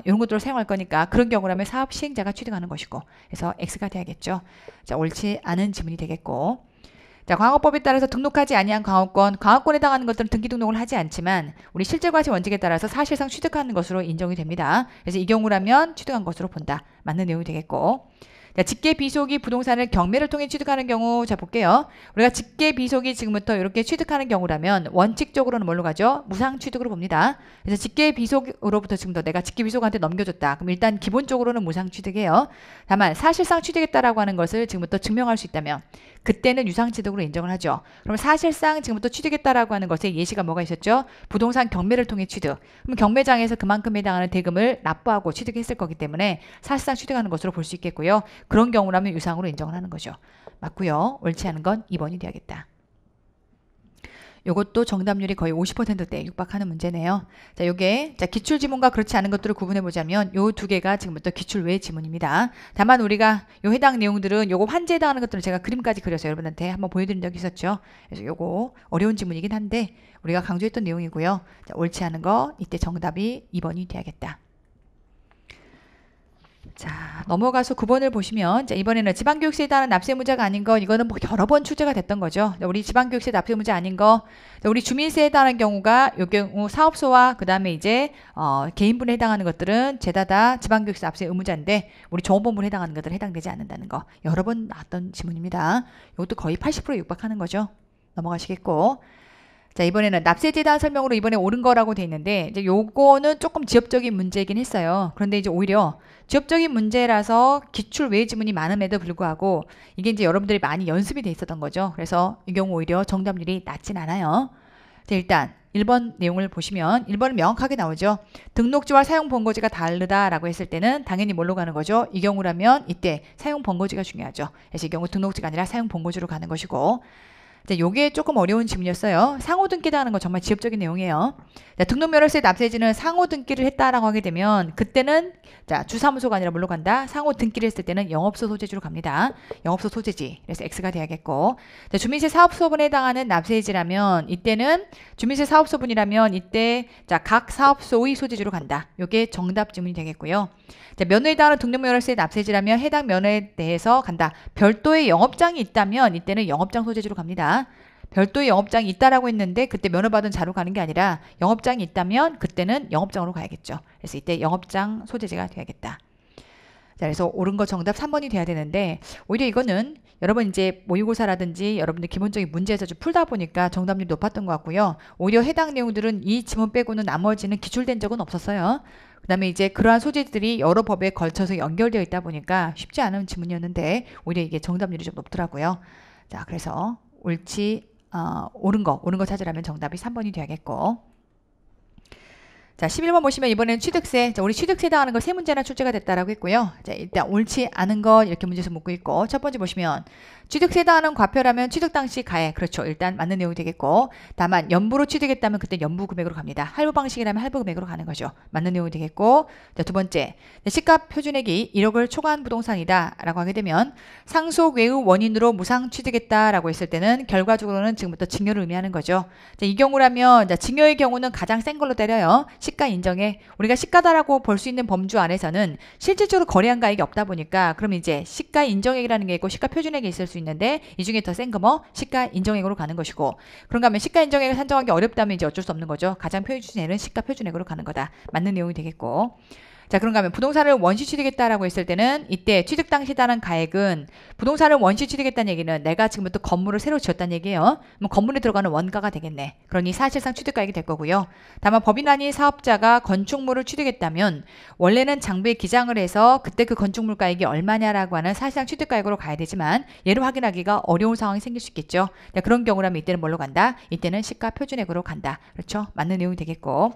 이런 것들을 사용할 거니까 그런 경우라면 사업 시행자가 취득하는 것이고, 그래서 X가 돼야겠죠. 자, 옳지 않은 지문이 되겠고. 자, 광업법에 따라서 등록하지 아니한 광업권에 해당하는 것들은 등기 등록을 하지 않지만 우리 실질과시 원칙에 따라서 사실상 취득하는 것으로 인정이 됩니다. 그래서 이 경우라면 취득한 것으로 본다. 맞는 내용이 되겠고. 자, 직계 비속이 부동산을 경매를 통해 취득하는 경우, 자 볼게요. 우리가 직계 비속이 지금부터 이렇게 취득하는 경우라면 원칙적으로는 뭘로 가죠? 무상 취득으로 봅니다. 그래서 직계 비속으로부터 지금부터 내가 직계 비속한테 넘겨줬다. 그럼 일단 기본적으로는 무상 취득이에요. 다만 사실상 취득했다라고 하는 것을 지금부터 증명할 수 있다면 그때는 유상 취득으로 인정을 하죠. 그럼 사실상 지금부터 취득했다라고 하는 것에 예시가 뭐가 있었죠? 부동산 경매를 통해 취득. 그럼 경매장에서 그만큼 해당하는 대금을 납부하고 취득했을 거기 때문에 사실상 취득하는 것으로 볼 수 있겠고요. 그런 경우라면 유상으로 인정을 하는 거죠. 맞고요. 옳지 않은 건 2번이 돼야겠다. 요것도 정답률이 거의 50%대 육박하는 문제네요. 자, 요게 기출 지문과 그렇지 않은 것들을 구분해 보자면 요 두 개가 지금부터 기출 외 지문입니다. 다만 우리가 요 해당 내용들은 요거 환지에 해당하는 것들을 제가 그림까지 그려서 여러분한테 한번 보여드린 적이 있었죠. 그래서 요거 어려운 지문이긴 한데 우리가 강조했던 내용이고요. 자, 옳지 않은 거 이때 정답이 2번이 돼야겠다. 자, 넘어가서 9번을 보시면, 자, 이번에는 지방교육세에 따른 납세무자가 아닌 거, 이거는 뭐 여러 번 출제가 됐던 거죠. 자, 우리 지방교육세 납세무자 아닌 거, 자, 우리 주민세에 따른 경우가 요 경우 사업소와 그 다음에 이제 개인분에 해당하는 것들은 죄다 다 지방교육세 납세 의무자인데 우리 종업원분에 해당하는 것들은 해당되지 않는다는 거 여러 번 나왔던 지문입니다. 이것도 거의 80% 육박하는 거죠. 넘어가시겠고. 자, 이번에는 납세제에 대한 설명으로 이번에 옳은 거라고 돼 있는데 이제 요거는 조금 지엽적인 문제이긴 했어요. 그런데 이제 오히려 지엽적인 문제라서 기출 외 지문이 많음에도 불구하고 이게 이제 여러분들이 많이 연습이 돼 있었던 거죠. 그래서 이 경우 오히려 정답률이 낮진 않아요. 자, 일단 1번 내용을 보시면 1번은 명확하게 나오죠. 등록지와 사용 번거지가 다르다라고 했을 때는 당연히 뭘로 가는 거죠? 이 경우라면 이때 사용 번거지가 중요하죠. 그래서 이 경우 등록지가 아니라 사용 번거지로 가는 것이고, 자, 요게 조금 어려운 지문이었어요. 상호 등기다 하는 건 정말 지엽적인 내용이에요. 자, 등록면허세 납세지는 상호 등기를 했다라고 하게 되면 그때는 자, 주사무소가 아니라 뭘로 간다? 상호 등기를 했을 때는 영업소 소재지로 갑니다. 영업소 소재지. 그래서 X가 돼야겠고. 자, 주민세 사업소분에 해당하는 납세지라면 이때는 주민세 사업소분이라면 이때 자, 각 사업소의 소재지로 간다. 요게 정답 지문이 되겠고요. 자, 면허에 해당하는 등록면허세 납세지라면 해당 면허에 대해서 간다. 별도의 영업장이 있다면 이때는 영업장 소재지로 갑니다. 별도의 영업장이 있다라고 했는데 그때 면허 받은 자로 가는 게 아니라 영업장이 있다면 그때는 영업장으로 가야겠죠. 그래서 이때 영업장 소재지가 돼야겠다. 자, 그래서 옳은 거 정답 3번이 돼야 되는데 오히려 이거는 여러분 이제 모의고사라든지 여러분들 기본적인 문제에서 좀 풀다 보니까 정답률이 높았던 것 같고요. 오히려 해당 내용들은 이 지문 빼고는 나머지는 기출된 적은 없었어요. 그 다음에 이제 그러한 소재들이 여러 법에 걸쳐서 연결되어 있다 보니까 쉽지 않은 지문이었는데 오히려 이게 정답률이 좀 높더라고요. 자, 그래서 옳은 거 찾으라면 정답이 3번이 돼야겠고. 자, 11번 보시면 이번에는 취득세. 자, 우리 취득세 해당하는 거 세 문제나 출제가 됐다라고 했고요. 자, 일단 옳지 않은 것 이렇게 문제에서 묻고 있고, 첫 번째 보시면 취득세 해당하는 과표라면 취득 당시 가액. 그렇죠. 일단 맞는 내용이 되겠고, 다만 연부로 취득했다면 그때 연부 금액으로 갑니다. 할부 방식이라면 할부 금액으로 가는 거죠. 맞는 내용이 되겠고, 자, 두 번째 시가 표준액이 1억을 초과한 부동산이다 라고 하게 되면 상속 외의 원인으로 무상 취득했다라고 했을 때는 결과적으로는 지금부터 증여를 의미하는 거죠. 자, 이 경우라면 자, 증여의 경우는 가장 센 걸로 때려요. 시가 인정액, 우리가 시가다라고 볼 수 있는 범주 안에서는 실질적으로 거래한 가액이 없다 보니까 그럼 이제 시가 인정액이라는 게 있고 시가 표준액이 있을 수 있는데 이 중에 더 센 거 뭐? 시가 인정액으로 가는 것이고, 그런가 하면 시가 인정액을 산정하기 어렵다면 이제 어쩔 수 없는 거죠. 가장 표준액은 시가 표준액으로 가는 거다. 맞는 내용이 되겠고. 자, 그런가 하면 부동산을 원시 취득했다라고 했을 때는 이때 취득 당시 따른 가액은 부동산을 원시 취득했다는 얘기는 내가 지금부터 건물을 새로 지었다는 얘기예요. 그럼 건물에 들어가는 원가가 되겠네. 그러니 사실상 취득가액이 될 거고요. 다만 법인 아닌 사업자가 건축물을 취득했다면 원래는 장부에 기장을 해서 그때 그 건축물 가액이 얼마냐라고 하는 사실상 취득가액으로 가야 되지만 얘를 확인하기가 어려운 상황이 생길 수 있겠죠. 자, 그런 경우라면 이때는 뭘로 간다? 이때는 시가 표준액으로 간다. 그렇죠? 맞는 내용이 되겠고.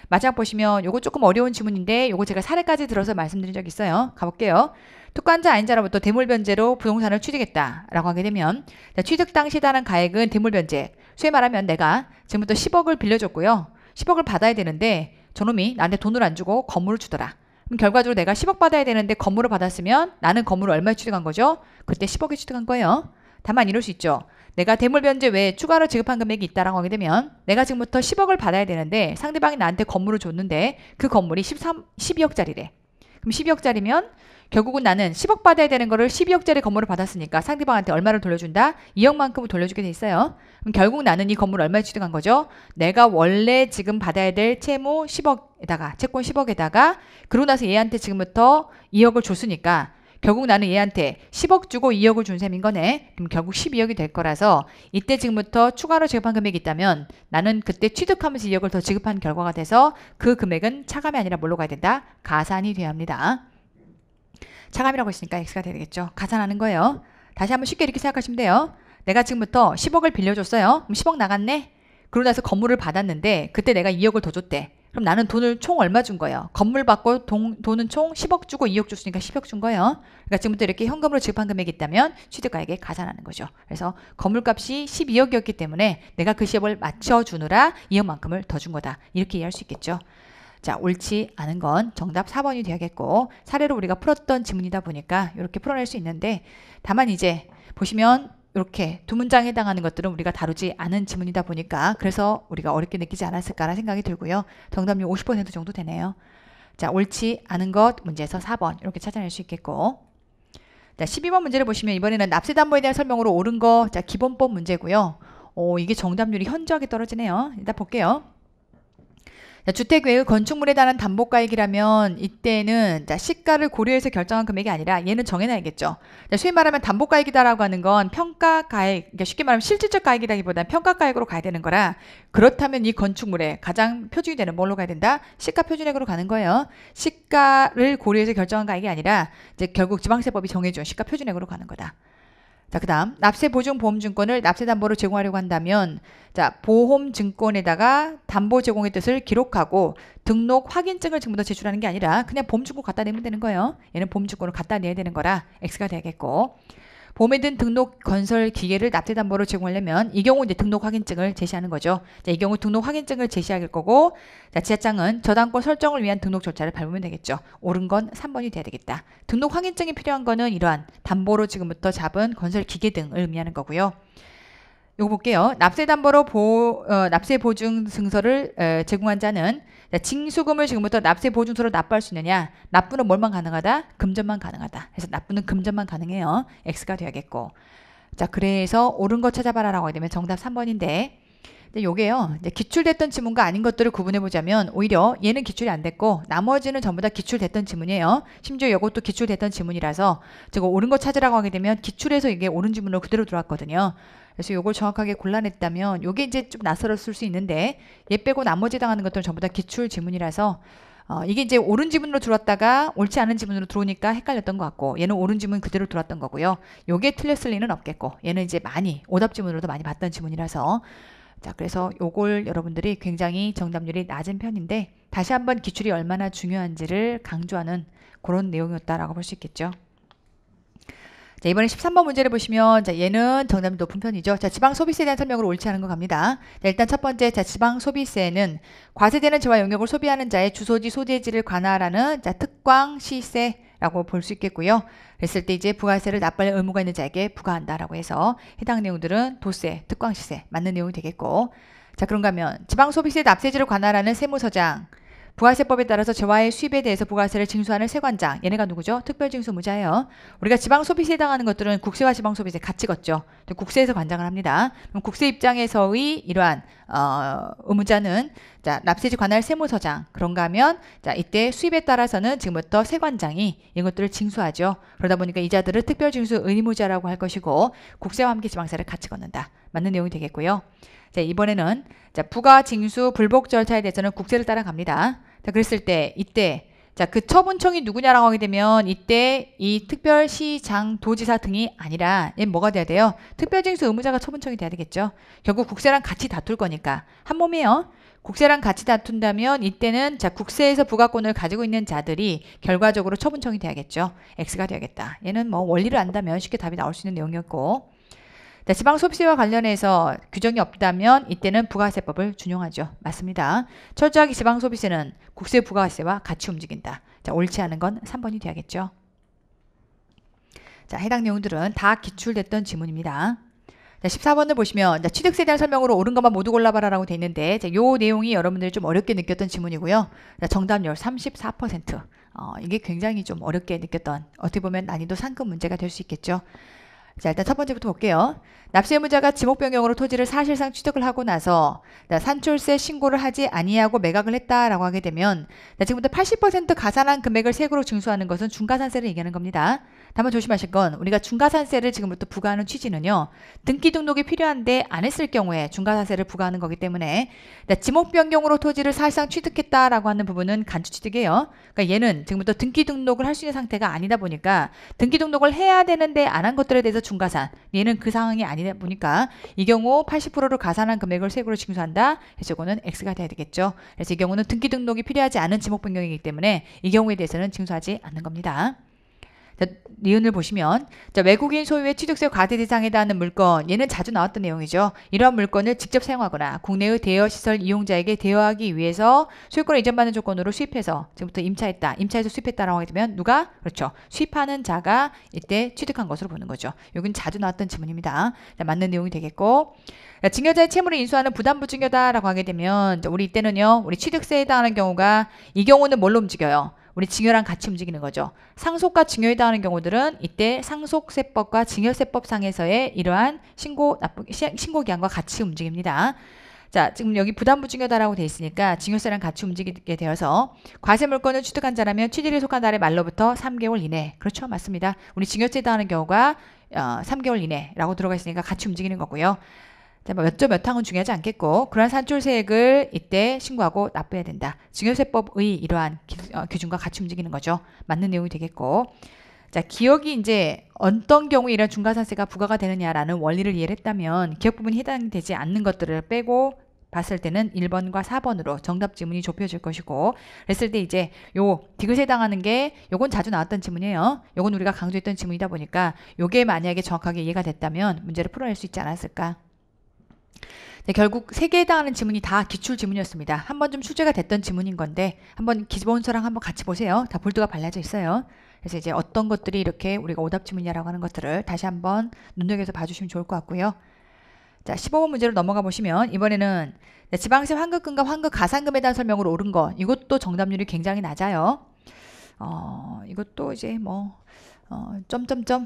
마지막 보시면 요거 조금 어려운 지문인데 요거 제가 사례까지 들어서 말씀드린 적 있어요. 가볼게요. 특권자 아닌 자로부터 대물변제로 부동산을 취득했다라고 하게 되면, 자, 취득 당시 따른 가액은 대물변제. 소위 말하면 내가 지금부터 10억을 빌려줬고요. 10억을 받아야 되는데 저놈이 나한테 돈을 안 주고 건물을 주더라. 그럼 결과적으로 내가 10억 받아야 되는데 건물을 받았으면 나는 건물을 얼마에 취득한 거죠? 그때 10억에 취득한 거예요. 다만 이럴 수 있죠. 내가 대물변제 외에 추가로 지급한 금액이 있다라고 하게 되면 내가 지금부터 10억을 받아야 되는데 상대방이 나한테 건물을 줬는데 그 건물이 12억짜리래. 그럼 12억짜리면 결국은 나는 10억 받아야 되는 거를 12억짜리 건물을 받았으니까 상대방한테 얼마를 돌려준다? 2억만큼을 돌려주게 돼 있어요. 그럼 결국 나는 이 건물을 얼마에 취득한 거죠? 내가 원래 지금 받아야 될 채무 10억에다가 채권 10억에다가 그러고 나서 얘한테 지금부터 2억을 줬으니까 결국 나는 얘한테 10억 주고 2억을 준 셈인 거네. 그럼 결국 12억이 될 거라서 이때 지금부터 추가로 지급한 금액이 있다면 나는 그때 취득하면서 2억을 더 지급한 결과가 돼서 그 금액은 차감이 아니라 뭘로 가야 된다? 가산이 돼야 합니다. 차감이라고 했으니까 X가 되겠죠. 가산하는 거예요. 다시 한번 쉽게 이렇게 생각하시면 돼요. 내가 지금부터 10억을 빌려줬어요. 그럼 10억 나갔네? 그러고 나서 건물을 받았는데 그때 내가 2억을 더 줬대. 그럼 나는 돈을 총 얼마 준 거예요? 건물 받고 돈은 총 10억 주고 2억 줬으니까 10억 준 거예요. 그러니까 지금부터 이렇게 현금으로 지급한 금액이 있다면 취득가액에 가산하는 거죠. 그래서 건물값이 12억이었기 때문에 내가 그 10억을 맞춰주느라 2억만큼을 더 준 거다. 이렇게 이해할 수 있겠죠. 자, 옳지 않은 건 정답 4번이 되야겠고, 사례로 우리가 풀었던 지문이다 보니까 이렇게 풀어낼 수 있는데, 다만 이제 보시면 이렇게 두 문장에 해당하는 것들은 우리가 다루지 않은 지문이다 보니까 그래서 우리가 어렵게 느끼지 않았을까라는 생각이 들고요. 정답률 50% 정도 되네요. 자, 옳지 않은 것 문제에서 4번 이렇게 찾아낼 수 있겠고, 자, 12번 문제를 보시면 이번에는 납세담보에 대한 설명으로 옳은 거, 자, 기본법 문제고요. 이게 정답률이 현저하게 떨어지네요. 일단 볼게요. 자, 주택 외의 건축물에 대한 담보가액이라면 이때는 자, 시가를 고려해서 결정한 금액이 아니라 얘는 정해놔야겠죠. 자, 소위 말하면 담보가액이다라고 하는 건 평가가액, 그러니까 쉽게 말하면 실질적 가액이라기보다는 평가가액으로 가야 되는 거라, 그렇다면 이 건축물에 가장 표준이 되는 뭘로 가야 된다? 시가 표준액으로 가는 거예요. 시가를 고려해서 결정한 가액이 아니라 이제 결국 지방세법이 정해준 시가 표준액으로 가는 거다. 자, 그 다음 납세보증보험증권을 납세담보로 제공하려고 한다면, 자, 보험증권에다가 담보 제공의 뜻을 기록하고 등록 확인증을 지금부터 제출하는 게 아니라 그냥 보험증권 갖다 내면 되는 거예요. 얘는 보험증권을 갖다 내야 되는 거라 X가 되겠고, 보험에 든 등록 건설 기계를 납세담보로 제공하려면 이 경우 이제 등록 확인증을 제시하는 거죠. 자, 이 경우 등록 확인증을 제시할 거고, 자, 지자장은 저당권 설정을 위한 등록 절차를 밟으면 되겠죠. 옳은 건 3번이 돼야 되겠다. 등록 확인증이 필요한 거는 이러한 담보로 지금부터 잡은 건설 기계 등을 의미하는 거고요. 요거 볼게요. 납세담보로 납세보증 증서를 제공한 자는, 자, 징수금을 지금부터 납세보증서로 납부할 수 있느냐? 납부는 뭘만 가능하다? 금전만 가능하다. 그래서 납부는 금전만 가능해요. X가 되야겠고. 자, 그래서 옳은 거 찾아봐라라고 하게 되면 정답 3번인데, 요게요, 이제 기출됐던 지문과 아닌 것들을 구분해 보자면 오히려 얘는 기출이 안 됐고 나머지는 전부 다 기출됐던 지문이에요. 심지어 이것도 기출됐던 지문이라서 제가 옳은 거 찾으라고 하게 되면 기출해서 이게 옳은 지문으로 그대로 들어왔거든요. 그래서 요걸 정확하게 골라냈다면 요게 이제 좀 낯설었을 수 있는데, 얘 빼고 나머지 당하는 것들은 전부 다 기출 지문이라서 이게 이제 옳은 지문으로 들어왔다가 옳지 않은 지문으로 들어오니까 헷갈렸던 것 같고, 얘는 옳은 지문 그대로 들어왔던 거고요. 요게 틀렸을 리는 없겠고, 얘는 이제 많이 오답 지문으로도 많이 봤던 지문이라서, 자, 그래서 요걸 여러분들이 굉장히 정답률이 낮은 편인데 다시 한번 기출이 얼마나 중요한지를 강조하는 그런 내용이었다라고 볼 수 있겠죠. 자, 이번에 13번 문제를 보시면, 자, 얘는 정답이 높은 편이죠. 자, 지방소비세에 대한 설명으로 옳지 않은 거 갑니다. 자, 일단 첫 번째, 자, 지방소비세는 과세되는 재화 용역을 소비하는 자의 주소지 소재지를 관할하는, 자, 특광 시세라고 볼 수 있겠고요. 그랬을 때 이제 부가세를 납부할 의무가 있는 자에게 부과한다라고 해서 해당 내용들은 도세, 특광시세 맞는 내용이 되겠고, 자, 그런가 하면 지방소비세 납세지를 관할하는 세무서장, 부가세법에 따라서 재화의 수입에 대해서 부가세를 징수하는 세관장. 얘네가 누구죠? 특별징수무자예요. 우리가 지방소비세에 해당하는 것들은 국세와 지방소비세 같이 걷죠. 국세에서 관장을 합니다. 그럼 국세 입장에서의 이러한 의무자는 자, 납세지 관할 세무서장. 그런가 하면 자, 이때 수입에 따라서는 지금부터 세관장이 이것들을 징수하죠. 그러다 보니까 이자들을 특별징수 의무자라고 할 것이고 국세와 함께 지방세를 같이 걷는다. 맞는 내용이 되겠고요. 자, 이번에는 자, 부가 징수 불복 절차에 대해서는 국세를 따라갑니다. 자, 그랬을 때 이때 자, 그 처분청이 누구냐라고 하게 되면 이때 이 특별시장 도지사 등이 아니라 얘 뭐가 돼야 돼요? 특별징수 의무자가 처분청이 돼야 되겠죠. 결국 국세랑 같이 다툴 거니까 한 몸이에요. 국세랑 같이 다툰다면 이때는 자, 국세에서 부가권을 가지고 있는 자들이 결과적으로 처분청이 돼야겠죠. X가 돼야겠다. 얘는 뭐 원리를 안다면 쉽게 답이 나올 수 있는 내용이었고, 자, 지방소비세와 관련해서 규정이 없다면 이때는 부가세법을 준용하죠. 맞습니다. 철저하게 지방소비세는 국세 부가세와 같이 움직인다. 자, 옳지 않은 건 3번이 돼야겠죠. 자, 해당 내용들은 다 기출됐던 지문입니다. 자, 14번을 보시면 자, 취득세에 대한 설명으로 옳은 것만 모두 골라봐라라고 돼 있는데 자, 요 내용이 여러분들이 좀 어렵게 느꼈던 지문이고요. 자, 정답률 34%. 이게 굉장히 좀 어렵게 느꼈던 어떻게 보면 난이도 상급 문제가 될 수 있겠죠. 자, 일단 첫 번째부터 볼게요. 납세 의무자가 지목 변경으로 토지를 사실상 취득을 하고 나서 산출세 신고를 하지 아니하고 매각을 했다라고 하게 되면 지금부터 80% 가산한 금액을 세금으로 징수하는 것은 중과산세를 얘기하는 겁니다. 다만 조심하실 건 우리가 중과산세를 지금부터 부과하는 취지는요. 등기 등록이 필요한데 안 했을 경우에 중과산세를 부과하는 거기 때문에 지목 변경으로 토지를 사실상 취득했다라고 하는 부분은 간추취득이에요. 그러니까 얘는 지금부터 등기 등록을 할 수 있는 상태가 아니다 보니까 등기 등록을 해야 되는데 안 한 것들에 대해서 중과산. 얘는 그 상황이 아니다 보니까 이 경우 80%를 가산한 금액을 세금으로 징수한다. 그래서 이거는 X가 돼야 되겠죠. 그래서 이 경우는 등기 등록이 필요하지 않은 지목 변경이기 때문에 이 경우에 대해서는 징수하지 않는 겁니다. 자, 니은을 보시면 자, 외국인 소유의 취득세 과세 대상에 해당하는 물건, 얘는 자주 나왔던 내용이죠. 이러한 물건을 직접 사용하거나 국내의 대여시설 이용자에게 대여하기 위해서 소유권을 이전받는 조건으로 수입해서 지금부터 임차했다. 임차해서 수입했다라고 하게 되면 누가? 그렇죠. 수입하는 자가 이때 취득한 것으로 보는 거죠. 여긴 자주 나왔던 지문입니다. 자, 맞는 내용이 되겠고, 자, 증여자의 채무를 인수하는 부담부 증여다라고 하게 되면 자, 우리 이때는요. 우리 취득세에 해당하는 경우가 이 경우는 뭘로 움직여요? 우리 증여랑 같이 움직이는 거죠. 상속과 증여에 해당하는 경우들은 이때 상속세법과 증여세법 상에서의 이러한 신고기한과 같이 움직입니다. 자, 지금 여기 부담부 증여다라고 돼 있으니까 증여세랑 같이 움직이게 되어서 과세 물건을 취득한 자라면 취득에 속한 달의 말로부터 3개월 이내. 그렇죠. 맞습니다. 우리 증여세에 해당하는 경우가 3개월 이내라고 들어가 있으니까 같이 움직이는 거고요. 자, 몇 점 몇 항은 중요하지 않겠고 그러한 산출세액을 이때 신고하고 납부해야 된다. 증여세법의 이러한 규준과 같이 움직이는 거죠. 맞는 내용이 되겠고, 자, 기억이 이제 어떤 경우에 이런 중과산세가 부과가 되느냐라는 원리를 이해를 했다면 기억 부분이 해당되지 않는 것들을 빼고 봤을 때는 1번과 4번으로 정답 지문이 좁혀질 것이고, 그랬을 때 이제 요 디귿에 해당하는 게 요건 자주 나왔던 지문이에요. 요건 우리가 강조했던 지문이다 보니까 요게 만약에 정확하게 이해가 됐다면 문제를 풀어낼 수 있지 않았을까. 네, 결국 3개에 해당하는 지문이 다 기출 지문이었습니다. 한번 좀 출제가 됐던 지문인 건데 한번 기본서랑 한번 같이 보세요. 다 볼드가 발라져 있어요. 그래서 이제 어떤 것들이 이렇게 우리가 오답 지문이라고 하는 것들을 다시 한번 눈여겨서 봐주시면 좋을 것 같고요. 자, 15번 문제로 넘어가 보시면 이번에는 지방세 환급금과 환급가산금에 대한 설명으로 옳은 거, 이것도 정답률이 굉장히 낮아요. 이것도 이제 뭐 점점점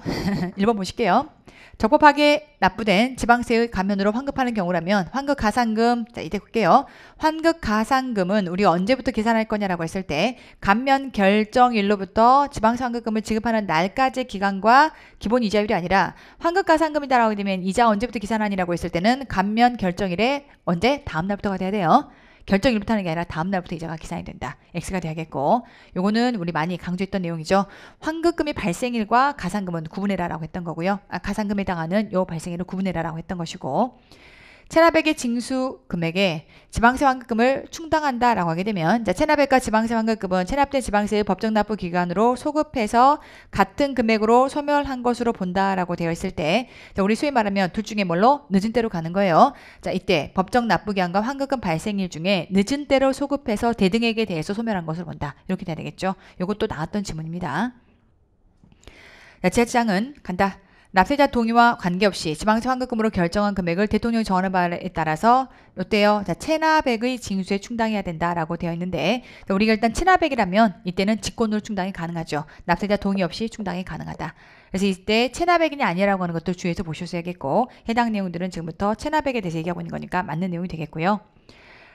1번 보실게요. 적법하게 납부된 지방세의 감면으로 환급하는 경우라면 환급가산금, 자, 이때 볼게요. 환급가산금은 우리가 언제부터 계산할 거냐라고 했을 때 감면 결정일로부터 지방세 환급금을 지급하는 날까지의 기간과 기본 이자율이 아니라 환급가산금이다라고 되면 이자 언제부터 계산하니라고 했을 때는 감면 결정일에 언제? 다음 날부터가 돼야 돼요. 결정일부터 하는 게 아니라 다음 날부터 이자가 계산이 된다. X가 돼야겠고, 요거는 우리 많이 강조했던 내용이죠. 환급금의 발생일과 가산금은 구분해라라고 했던 거고요. 가산금에 해당하는 요 발생일을 구분해라라고 했던 것이고, 체납액의 징수 금액에 지방세 환급금을 충당한다라고 하게 되면 자, 체납액과 지방세 환급금은 체납된 지방세의 법정 납부 기간으로 소급해서 같은 금액으로 소멸한 것으로 본다라고 되어 있을 때 자, 우리 소위 말하면 둘 중에 뭘로? 늦은 때로 가는 거예요. 자, 이때 법정 납부 기간과 환급금 발생일 중에 늦은 때로 소급해서 대등액에 대해서 소멸한 것으로 본다. 이렇게 돼야 되겠죠. 이것도 나왔던 지문입니다. 자, 지하장은 간다. 납세자 동의와 관계없이 지방세 환급금으로 결정한 금액을 대통령이 정하는 바에 따라서 어때요? 자, 체납액의 징수에 충당해야 된다라고 되어 있는데 우리가 일단 체납액이라면 이때는 직권으로 충당이 가능하죠. 납세자 동의 없이 충당이 가능하다. 그래서 이때 체납액이냐 아니라고 하는 것도 주의해서 보셔야겠고 해당 내용들은 지금부터 체납액에 대해서 얘기하고 있는 거니까 맞는 내용이 되겠고요.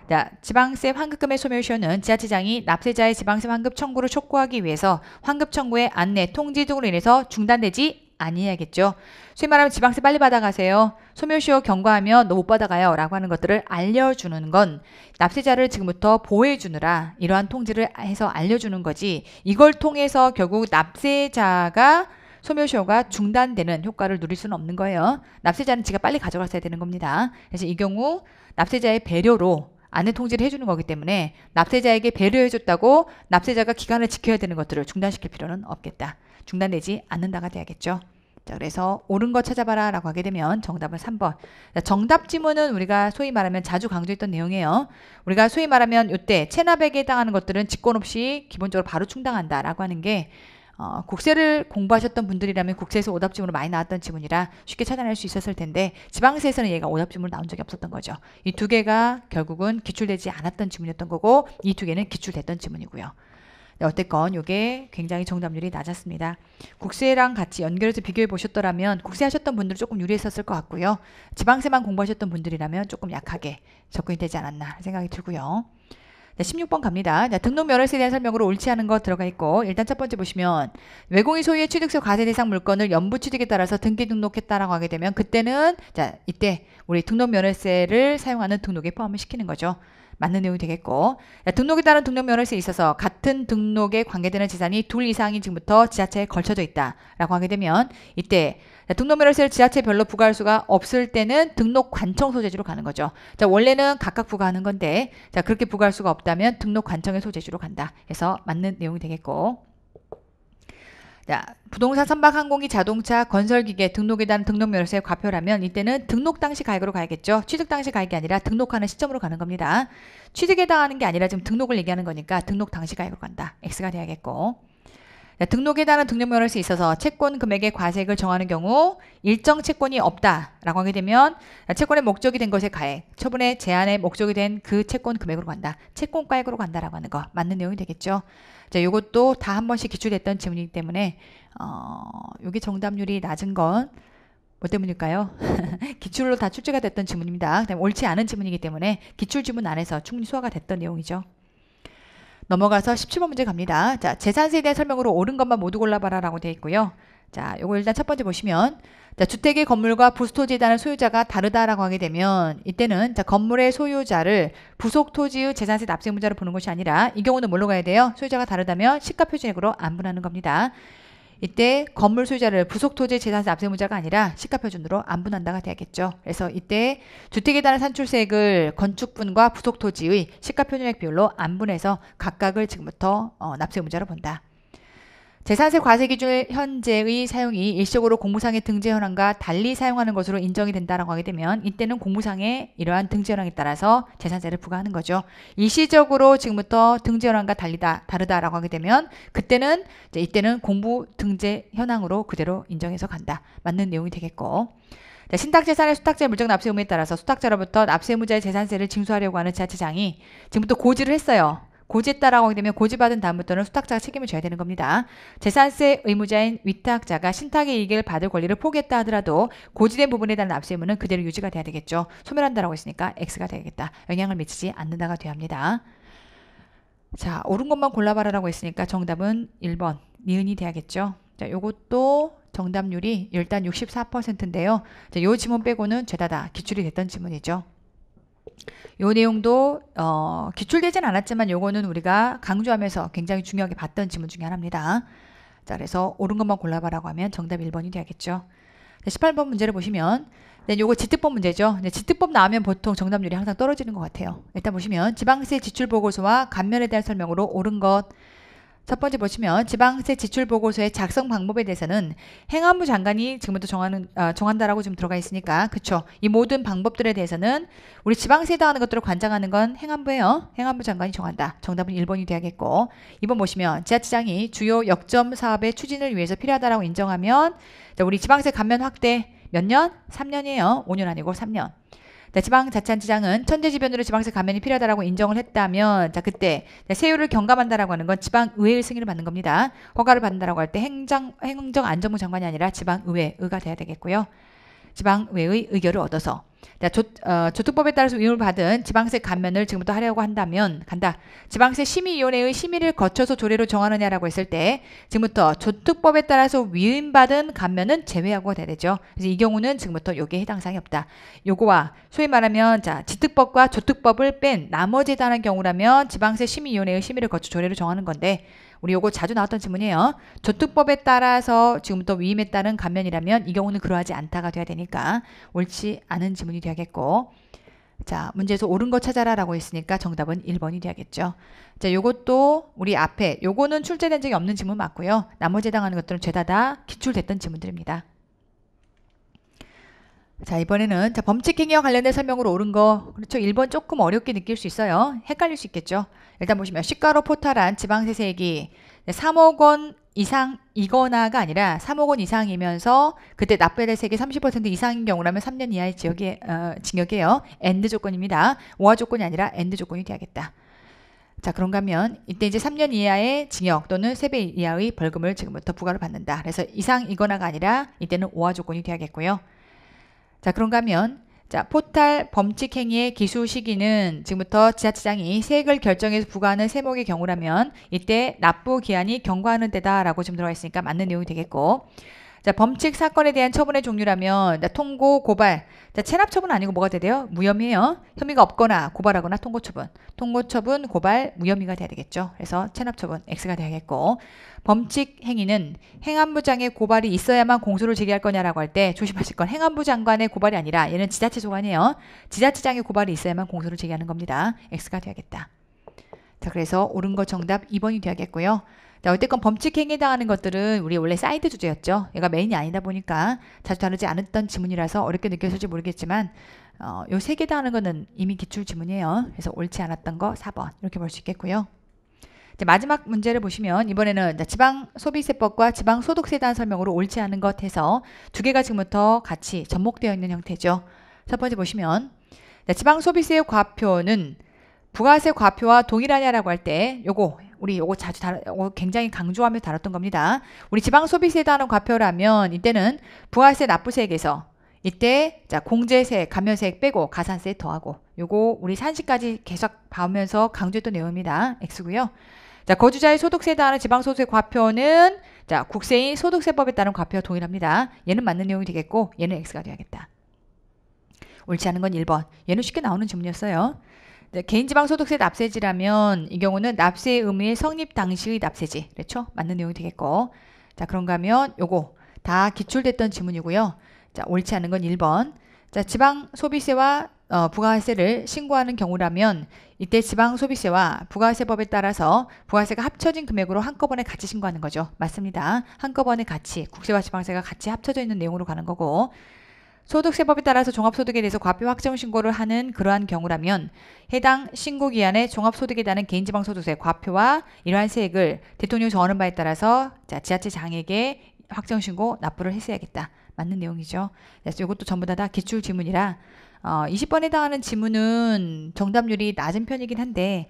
자, 지방세 환급금의 소멸시효는 지자체장이 납세자의 지방세 환급 청구를 촉구하기 위해서 환급 청구의 안내, 통지 등으로 인해서 중단되지 아니해야겠죠. 소위 말하면 지방세 빨리 받아가세요. 소멸시효 경과하면 너 못 받아가요 라고 하는 것들을 알려주는 건 납세자를 지금부터 보호해주느라 이러한 통지를 해서 알려주는 거지 이걸 통해서 결국 납세자가 소멸시효가 중단되는 효과를 누릴 수는 없는 거예요. 납세자는 지가 빨리 가져갔어야 되는 겁니다. 그래서 이 경우 납세자의 배려로 안내 통지를 해주는 거기 때문에 납세자에게 배려해줬다고 납세자가 기간을 지켜야 되는 것들을 중단시킬 필요는 없겠다. 중단되지 않는다가 돼야겠죠. 자, 그래서 옳은 거 찾아봐라 라고 하게 되면 정답은 3번. 자, 정답 지문은 우리가 소위 말하면 자주 강조했던 내용이에요. 우리가 소위 말하면 이때 체납액에 해당하는 것들은 직권 없이 기본적으로 바로 충당한다 라고 하는 게 국세를 공부하셨던 분들이라면 국세에서 오답지문으로 많이 나왔던 지문이라 쉽게 찾아낼 수 있었을 텐데 지방세에서는 얘가 오답지문으로 나온 적이 없었던 거죠. 이 두 개가 결국은 기출되지 않았던 지문이었던 거고 이 두 개는 기출됐던 지문이고요. 어쨌건 이게 굉장히 정답률이 낮았습니다. 국세랑 같이 연결해서 비교해 보셨더라면 국세 하셨던 분들은 조금 유리했었을 것 같고요. 지방세만 공부하셨던 분들이라면 조금 약하게 접근이 되지 않았나 생각이 들고요. 자, 16번 갑니다. 자, 등록 면허세에 대한 설명으로 옳지 않은 거 들어가 있고 일단 첫 번째 보시면 외공인 소유의 취득세 과세 대상 물건을 연부 취득에 따라서 등기 등록했다라고 하게 되면 그때는 자 이때 우리 등록 면허세를 사용하는 등록에 포함을 시키는 거죠. 맞는 내용이 되겠고 등록에 따른 등록 면허세에 있어서 같은 등록에 관계되는 재산이 둘 이상이 지금부터 지자체에 걸쳐져 있다라고 하게 되면 이때 등록 면허세를 지자체별로 부과할 수가 없을 때는 등록 관청 소재지로 가는 거죠. 자, 원래는 각각 부과하는 건데 자 그렇게 부과할 수가 없다면 등록 관청의 소재지로 간다. 해서 맞는 내용이 되겠고 자, 부동산 선박 항공기 자동차 건설기계 등록에 대한 등록 면허세에 과표라면 이때는 등록 당시 가액으로 가야겠죠. 취득 당시 가액이 아니라 등록하는 시점으로 가는 겁니다. 취득에 해당하는 게 아니라 지금 등록을 얘기하는 거니까 등록 당시 가액으로 간다. X가 돼야겠고 자, 등록에 따른 등록 면허세에 있어서 채권 금액의 과세액을 정하는 경우 일정 채권이 없다라고 하게 되면 채권의 목적이 된 것의 가액, 처분의 제한의 목적이 된 그 채권 금액으로 간다. 채권가액으로 간다라고 하는 거 맞는 내용이 되겠죠. 자, 요것도 다 한 번씩 기출됐던 지문이기 때문에 요게 정답률이 낮은 건 뭐 때문일까요? 기출로 다 출제가 됐던 지문입니다. 그다음에 옳지 않은 지문이기 때문에 기출 지문 안에서 충분히 소화가 됐던 내용이죠. 넘어가서 17번 문제 갑니다. 자, 재산세에 대한 설명으로 옳은 것만 모두 골라봐라 라고 되어 있고요. 자, 요거 일단 첫 번째 보시면 자, 주택의 건물과 부속토지에 대한 소유자가 다르다라고 하게 되면 이때는 자, 건물의 소유자를 부속토지의 재산세 납세의무자로 보는 것이 아니라 이 경우는 뭘로 가야 돼요? 소유자가 다르다면 시가표준액으로 안분하는 겁니다. 이때 건물 소유자를 부속토지 재산세 납세의무자가 아니라 시가표준으로 안분한다가 돼야겠죠. 그래서 이때 주택에 대한 산출세액을 건축분과 부속토지의 시가표준액 비율로 안분해서 각각을 지금부터 납세의무자로 본다. 재산세 과세 기준 현재의 사용이 일시적으로 공무상의 등재 현황과 달리 사용하는 것으로 인정이 된다라고 하게 되면 이때는 공무상의 이러한 등재 현황에 따라서 재산세를 부과하는 거죠. 일시적으로 지금부터 등재 현황과 다르다라고 하게 되면 그때는 이때는 공부 등재 현황으로 그대로 인정해서 간다. 맞는 내용이 되겠고. 자, 신탁재산의 수탁자 물적 납세 의무에 따라서 수탁자로부터 납세 의무자의 재산세를 징수하려고 하는 지자체장이 지금부터 고지를 했어요. 고지했다라고 하게 되면 고지받은 다음부터는 수탁자가 책임을 져야 되는 겁니다. 재산세 의무자인 위탁자가 신탁의 이익을 받을 권리를 포기했다 하더라도 고지된 부분에 대한 납세 의무는 그대로 유지가 돼야 되겠죠. 소멸한다라고 했으니까 X가 되겠다. 영향을 미치지 않는다가 돼야 합니다. 자, 옳은 것만 골라봐라라고 했으니까 정답은 1번 니은이 돼야겠죠. 자, 요것도 정답률이 일단 64%인데요. 자, 요 지문 빼고는 죄다 다 기출이 됐던 지문이죠. 요 내용도 기출되진 않았지만 요거는 우리가 강조하면서 굉장히 중요하게 봤던 지문 중에 하나입니다. 자, 그래서 옳은 것만 골라봐라고 하면 정답 1번이 돼야겠죠. 18번 문제를 보시면 요거 지특법 문제죠. 지특법 나오면 보통 정답률이 항상 떨어지는 것 같아요. 일단 보시면 지방세 지출보고서와 감면에 대한 설명으로 옳은 것 첫 번째 보시면 지방세 지출 보고서의 작성 방법에 대해서는 행안부 장관이 지금부터 정한다라고 지금 들어가 있으니까 그쵸. 이 모든 방법들에 대해서는 우리 지방세에 해당하는 것들을 관장하는 건 행안부예요. 행안부 장관이 정한다. 정답은 1번이 돼야겠고 2번 보시면 지자체장이 주요 역점 사업의 추진을 위해서 필요하다라고 인정하면 자, 우리 지방세 감면 확대 몇 년? 3년이에요. 5년 아니고 3년. 지방자치단체장은 천재지변으로 지방세 감면이 필요하다라고 인정을 했다면 자 그때 세율을 경감한다라고 하는 건 지방의회의 승인을 받는 겁니다. 허가를 받는다라고 할 때 행정안전부 장관이 아니라 지방의회의가 돼야 되겠고요. 지방의회의 의결을 얻어서 조특법에 따라서 위임을 받은 지방세 감면을 지금부터 하려고 한다면 지방세 심의위원회의 심의를 거쳐서 조례로 정하느냐라고 했을 때 지금부터 조특법에 따라서 위임받은 감면은 제외하고 돼야 되죠. 그래서 이 경우는 지금부터 요게 해당 사항이 없다. 요거와 소위 말하면 지특법과 조특법을 뺀 나머지에 해당하는 경우라면 지방세 심의위원회의 심의를 거쳐 조례로 정하는 건데 우리 요거 자주 나왔던 질문이에요. 조특법에 따라서 지금부터 위임에 따른 감면이라면 이 경우는 그러하지 않다가 돼야 되니까 옳지 않은 지문이 돼야겠고 자 문제에서 옳은 거 찾아라 라고 했으니까 정답은 1번이 돼야겠죠. 자 요것도 우리 앞에 요거는 출제된 적이 없는 지문 맞고요. 나머지 해당하는 것들은 죄다 다 기출됐던 지문들입니다. 자 이번에는 범칙행위와 관련된 설명으로 옳은 거 그렇죠. 1번 조금 어렵게 느낄 수 있어요. 헷갈릴 수 있겠죠. 일단 보시면 시가로 포탈한 지방세 세액이 3억 원 이상이거나가 아니라 3억 원 이상이면서 그때 납부해야 될 세액이 30% 이상인 경우라면 3년 이하의 징역이에요. 엔드 조건입니다. 오화 조건이 아니라 엔드 조건이 돼야겠다. 자 그런가 하면 이때 이제 3년 이하의 징역 또는 3배 이하의 벌금을 지금부터 부과를 받는다. 그래서 이상이거나가 아니라 이때는 오화 조건이 돼야겠고요. 자 그런가 하면 포탈 범칙 행위의 기수 시기는 지금부터 지자체장이 세액을 결정해서 부과하는 세목의 경우라면 이때 납부 기한이 경과하는 때다라고 지금 들어가 있으니까 맞는 내용이 되겠고 범칙 사건에 대한 처분의 종류라면 통고, 고발 체납 처분 아니고 뭐가 돼야 돼요? 무혐의예요. 혐의가 없거나 고발하거나 통고 처분, 고발, 무혐의가 돼야 되겠죠. 그래서 체납 처분 X가 돼야겠고 범칙 행위는 행안부장의 고발이 있어야만 공소를 제기할 거냐라고 할 때 조심하실 건 행안부 장관의 고발이 아니라 얘는 지자체 소관이에요. 지자체장의 고발이 있어야만 공소를 제기하는 겁니다. X가 돼야겠다. 자 그래서 옳은 거 정답 2번이 돼야겠고요. 자, 어쨌건 범칙 행위에 해당하는 것들은 우리 원래 사이드 주제였죠. 얘가 메인이 아니다 보니까 자주 다루지 않았던 지문이라서 어렵게 느껴질지 모르겠지만 요 세 개 해당하는 거는 이미 기출 지문이에요. 그래서 옳지 않았던 거 4번 이렇게 볼 수 있겠고요. 자, 마지막 문제를 보시면 이번에는 지방소비세법과 지방소득세에 대한 설명으로 옳지 않은 것 해서 두 개가 지금부터 같이 접목되어 있는 형태죠. 첫 번째 보시면 지방소비세의 과표는 부가세 과표와 동일하냐라고 할 때 요거 자주 굉장히 강조하며 다뤘던 겁니다. 우리 지방소비세에 대한 과표라면 이때는 부가세 납부세액에서 이때 공제세액, 감면세액 빼고 가산세 더하고 요거 우리 산시까지 계속 봐오면서 강조했던 내용입니다. X고요. 거주자의 소득세에 따른 지방소득세 과표는 국세인 소득세법에 따른 과표와 동일합니다. 얘는 맞는 내용이 되겠고 얘는 X가 돼야겠다. 옳지 않은 건 1번. 얘는 쉽게 나오는 질문이었어요. 개인지방소득세 납세지라면 이 경우는 납세 의무의 성립 당시의 납세지. 그렇죠? 맞는 내용이 되겠고 그런가 하면 요거 다 기출됐던 지문이고요. 옳지 않은 건 1번. 지방소비세와 부가세를 신고하는 경우라면 이때 지방소비세와 부가세법에 따라서 부가세가 합쳐진 금액으로 한꺼번에 같이 신고하는 거죠. 맞습니다. 한꺼번에 같이 국세와 지방세가 같이 합쳐져 있는 내용으로 가는 거고 소득세법에 따라서 종합소득에 대해서 과표 확정 신고를 하는 그러한 경우라면 해당 신고기한에 종합소득에 대한 개인지방소득세 과표와 이러한 세액을 대통령이 정하는 바에 따라서 지자체장에게 확정 신고 납부를 했어야겠다. 맞는 내용이죠. 그래서 이것도 전부 다 기출 지문이라 20번에 해당하는 지문은 정답률이 낮은 편이긴 한데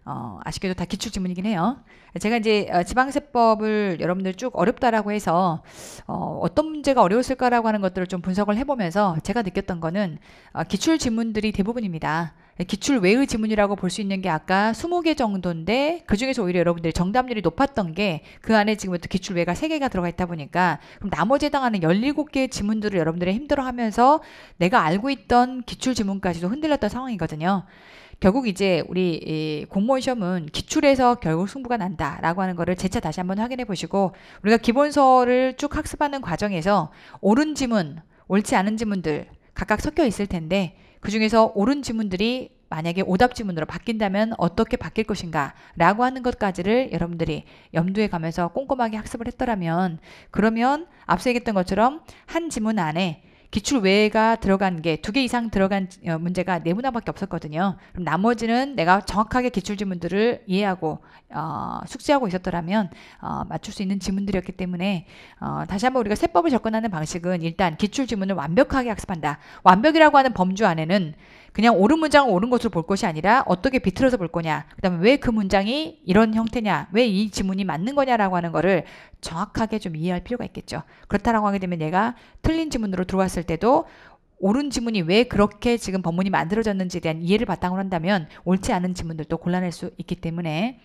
아쉽게도 다 기출 지문이긴 해요. 제가 이제 지방세법을 여러분들 쭉 어렵다라고 해서 어떤 문제가 어려웠을까라고 하는 것들을 좀 분석을 해보면서 제가 느꼈던 거는 기출 지문들이 대부분입니다. 기출 외의 지문이라고 볼 수 있는 게 아까 20개 정도인데 그중에서 오히려 여러분들이 정답률이 높았던 게 그 안에 지금부터 기출 외가 3개가 들어가 있다 보니까 그럼 나머지 해당하는 17개의 지문들을 여러분들이 힘들어하면서 내가 알고 있던 기출 지문까지도 흔들렸던 상황이거든요. 결국 이제 우리 이 공무원 시험은 기출에서 결국 승부가 난다라고 하는 거를 재차 다시 한번 확인해 보시고 우리가 기본서를 쭉 학습하는 과정에서 옳은 지문, 옳지 않은 지문들 각각 섞여 있을 텐데 그 중에서 옳은 지문들이 만약에 오답 지문으로 바뀐다면 어떻게 바뀔 것인가 라고 하는 것까지를 여러분들이 염두에 가면서 꼼꼼하게 학습을 했더라면, 그러면 앞서 얘기했던 것처럼 한 지문 안에 기출 외가 들어간 게 2개 이상 들어간 문제가 4문항밖에 없었거든요. 그럼 나머지는 내가 정확하게 기출 지문들을 이해하고 숙지하고 있었더라면 맞출 수 있는 지문들이었기 때문에 다시 한번 우리가 세법을 접근하는 방식은 일단 기출 지문을 완벽하게 학습한다. 완벽이라고 하는 범주 안에는 그냥 옳은 문장을 옳은 것으로 볼 것이 아니라 어떻게 비틀어서 볼 거냐, 그 다음에 왜 그 문장이 이런 형태냐, 왜 이 지문이 맞는 거냐라고 하는 거를 정확하게 좀 이해할 필요가 있겠죠. 그렇다라고 하게 되면 얘가 틀린 지문으로 들어왔을 때도 옳은 지문이 왜 그렇게 지금 법문이 만들어졌는지에 대한 이해를 바탕으로 한다면 옳지 않은 지문들도 골라낼 수 있기 때문에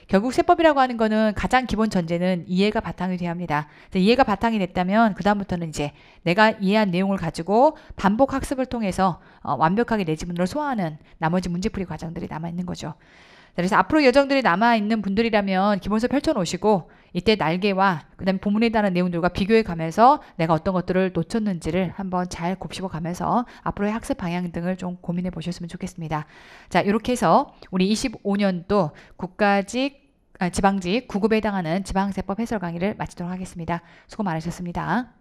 결국 세법이라고 하는 거는 가장 기본 전제는 이해가 바탕이 돼야 합니다. 이해가 바탕이 됐다면 그 다음부터는 이제 내가 이해한 내용을 가지고 반복 학습을 통해서 완벽하게 내 지문을 소화하는 나머지 문제풀이 과정들이 남아있는 거죠. 그래서 앞으로 여정들이 남아있는 분들이라면 기본서 펼쳐놓으시고 이때 날개와 그 다음에 본문에 따른 내용들과 비교해 가면서 내가 어떤 것들을 놓쳤는지를 한번 잘 곱씹어 가면서 앞으로의 학습 방향 등을 좀 고민해 보셨으면 좋겠습니다. 자, 이렇게 해서 우리 25년도 지방직 9급에 해당하는 지방세법 해설 강의를 마치도록 하겠습니다. 수고 많으셨습니다.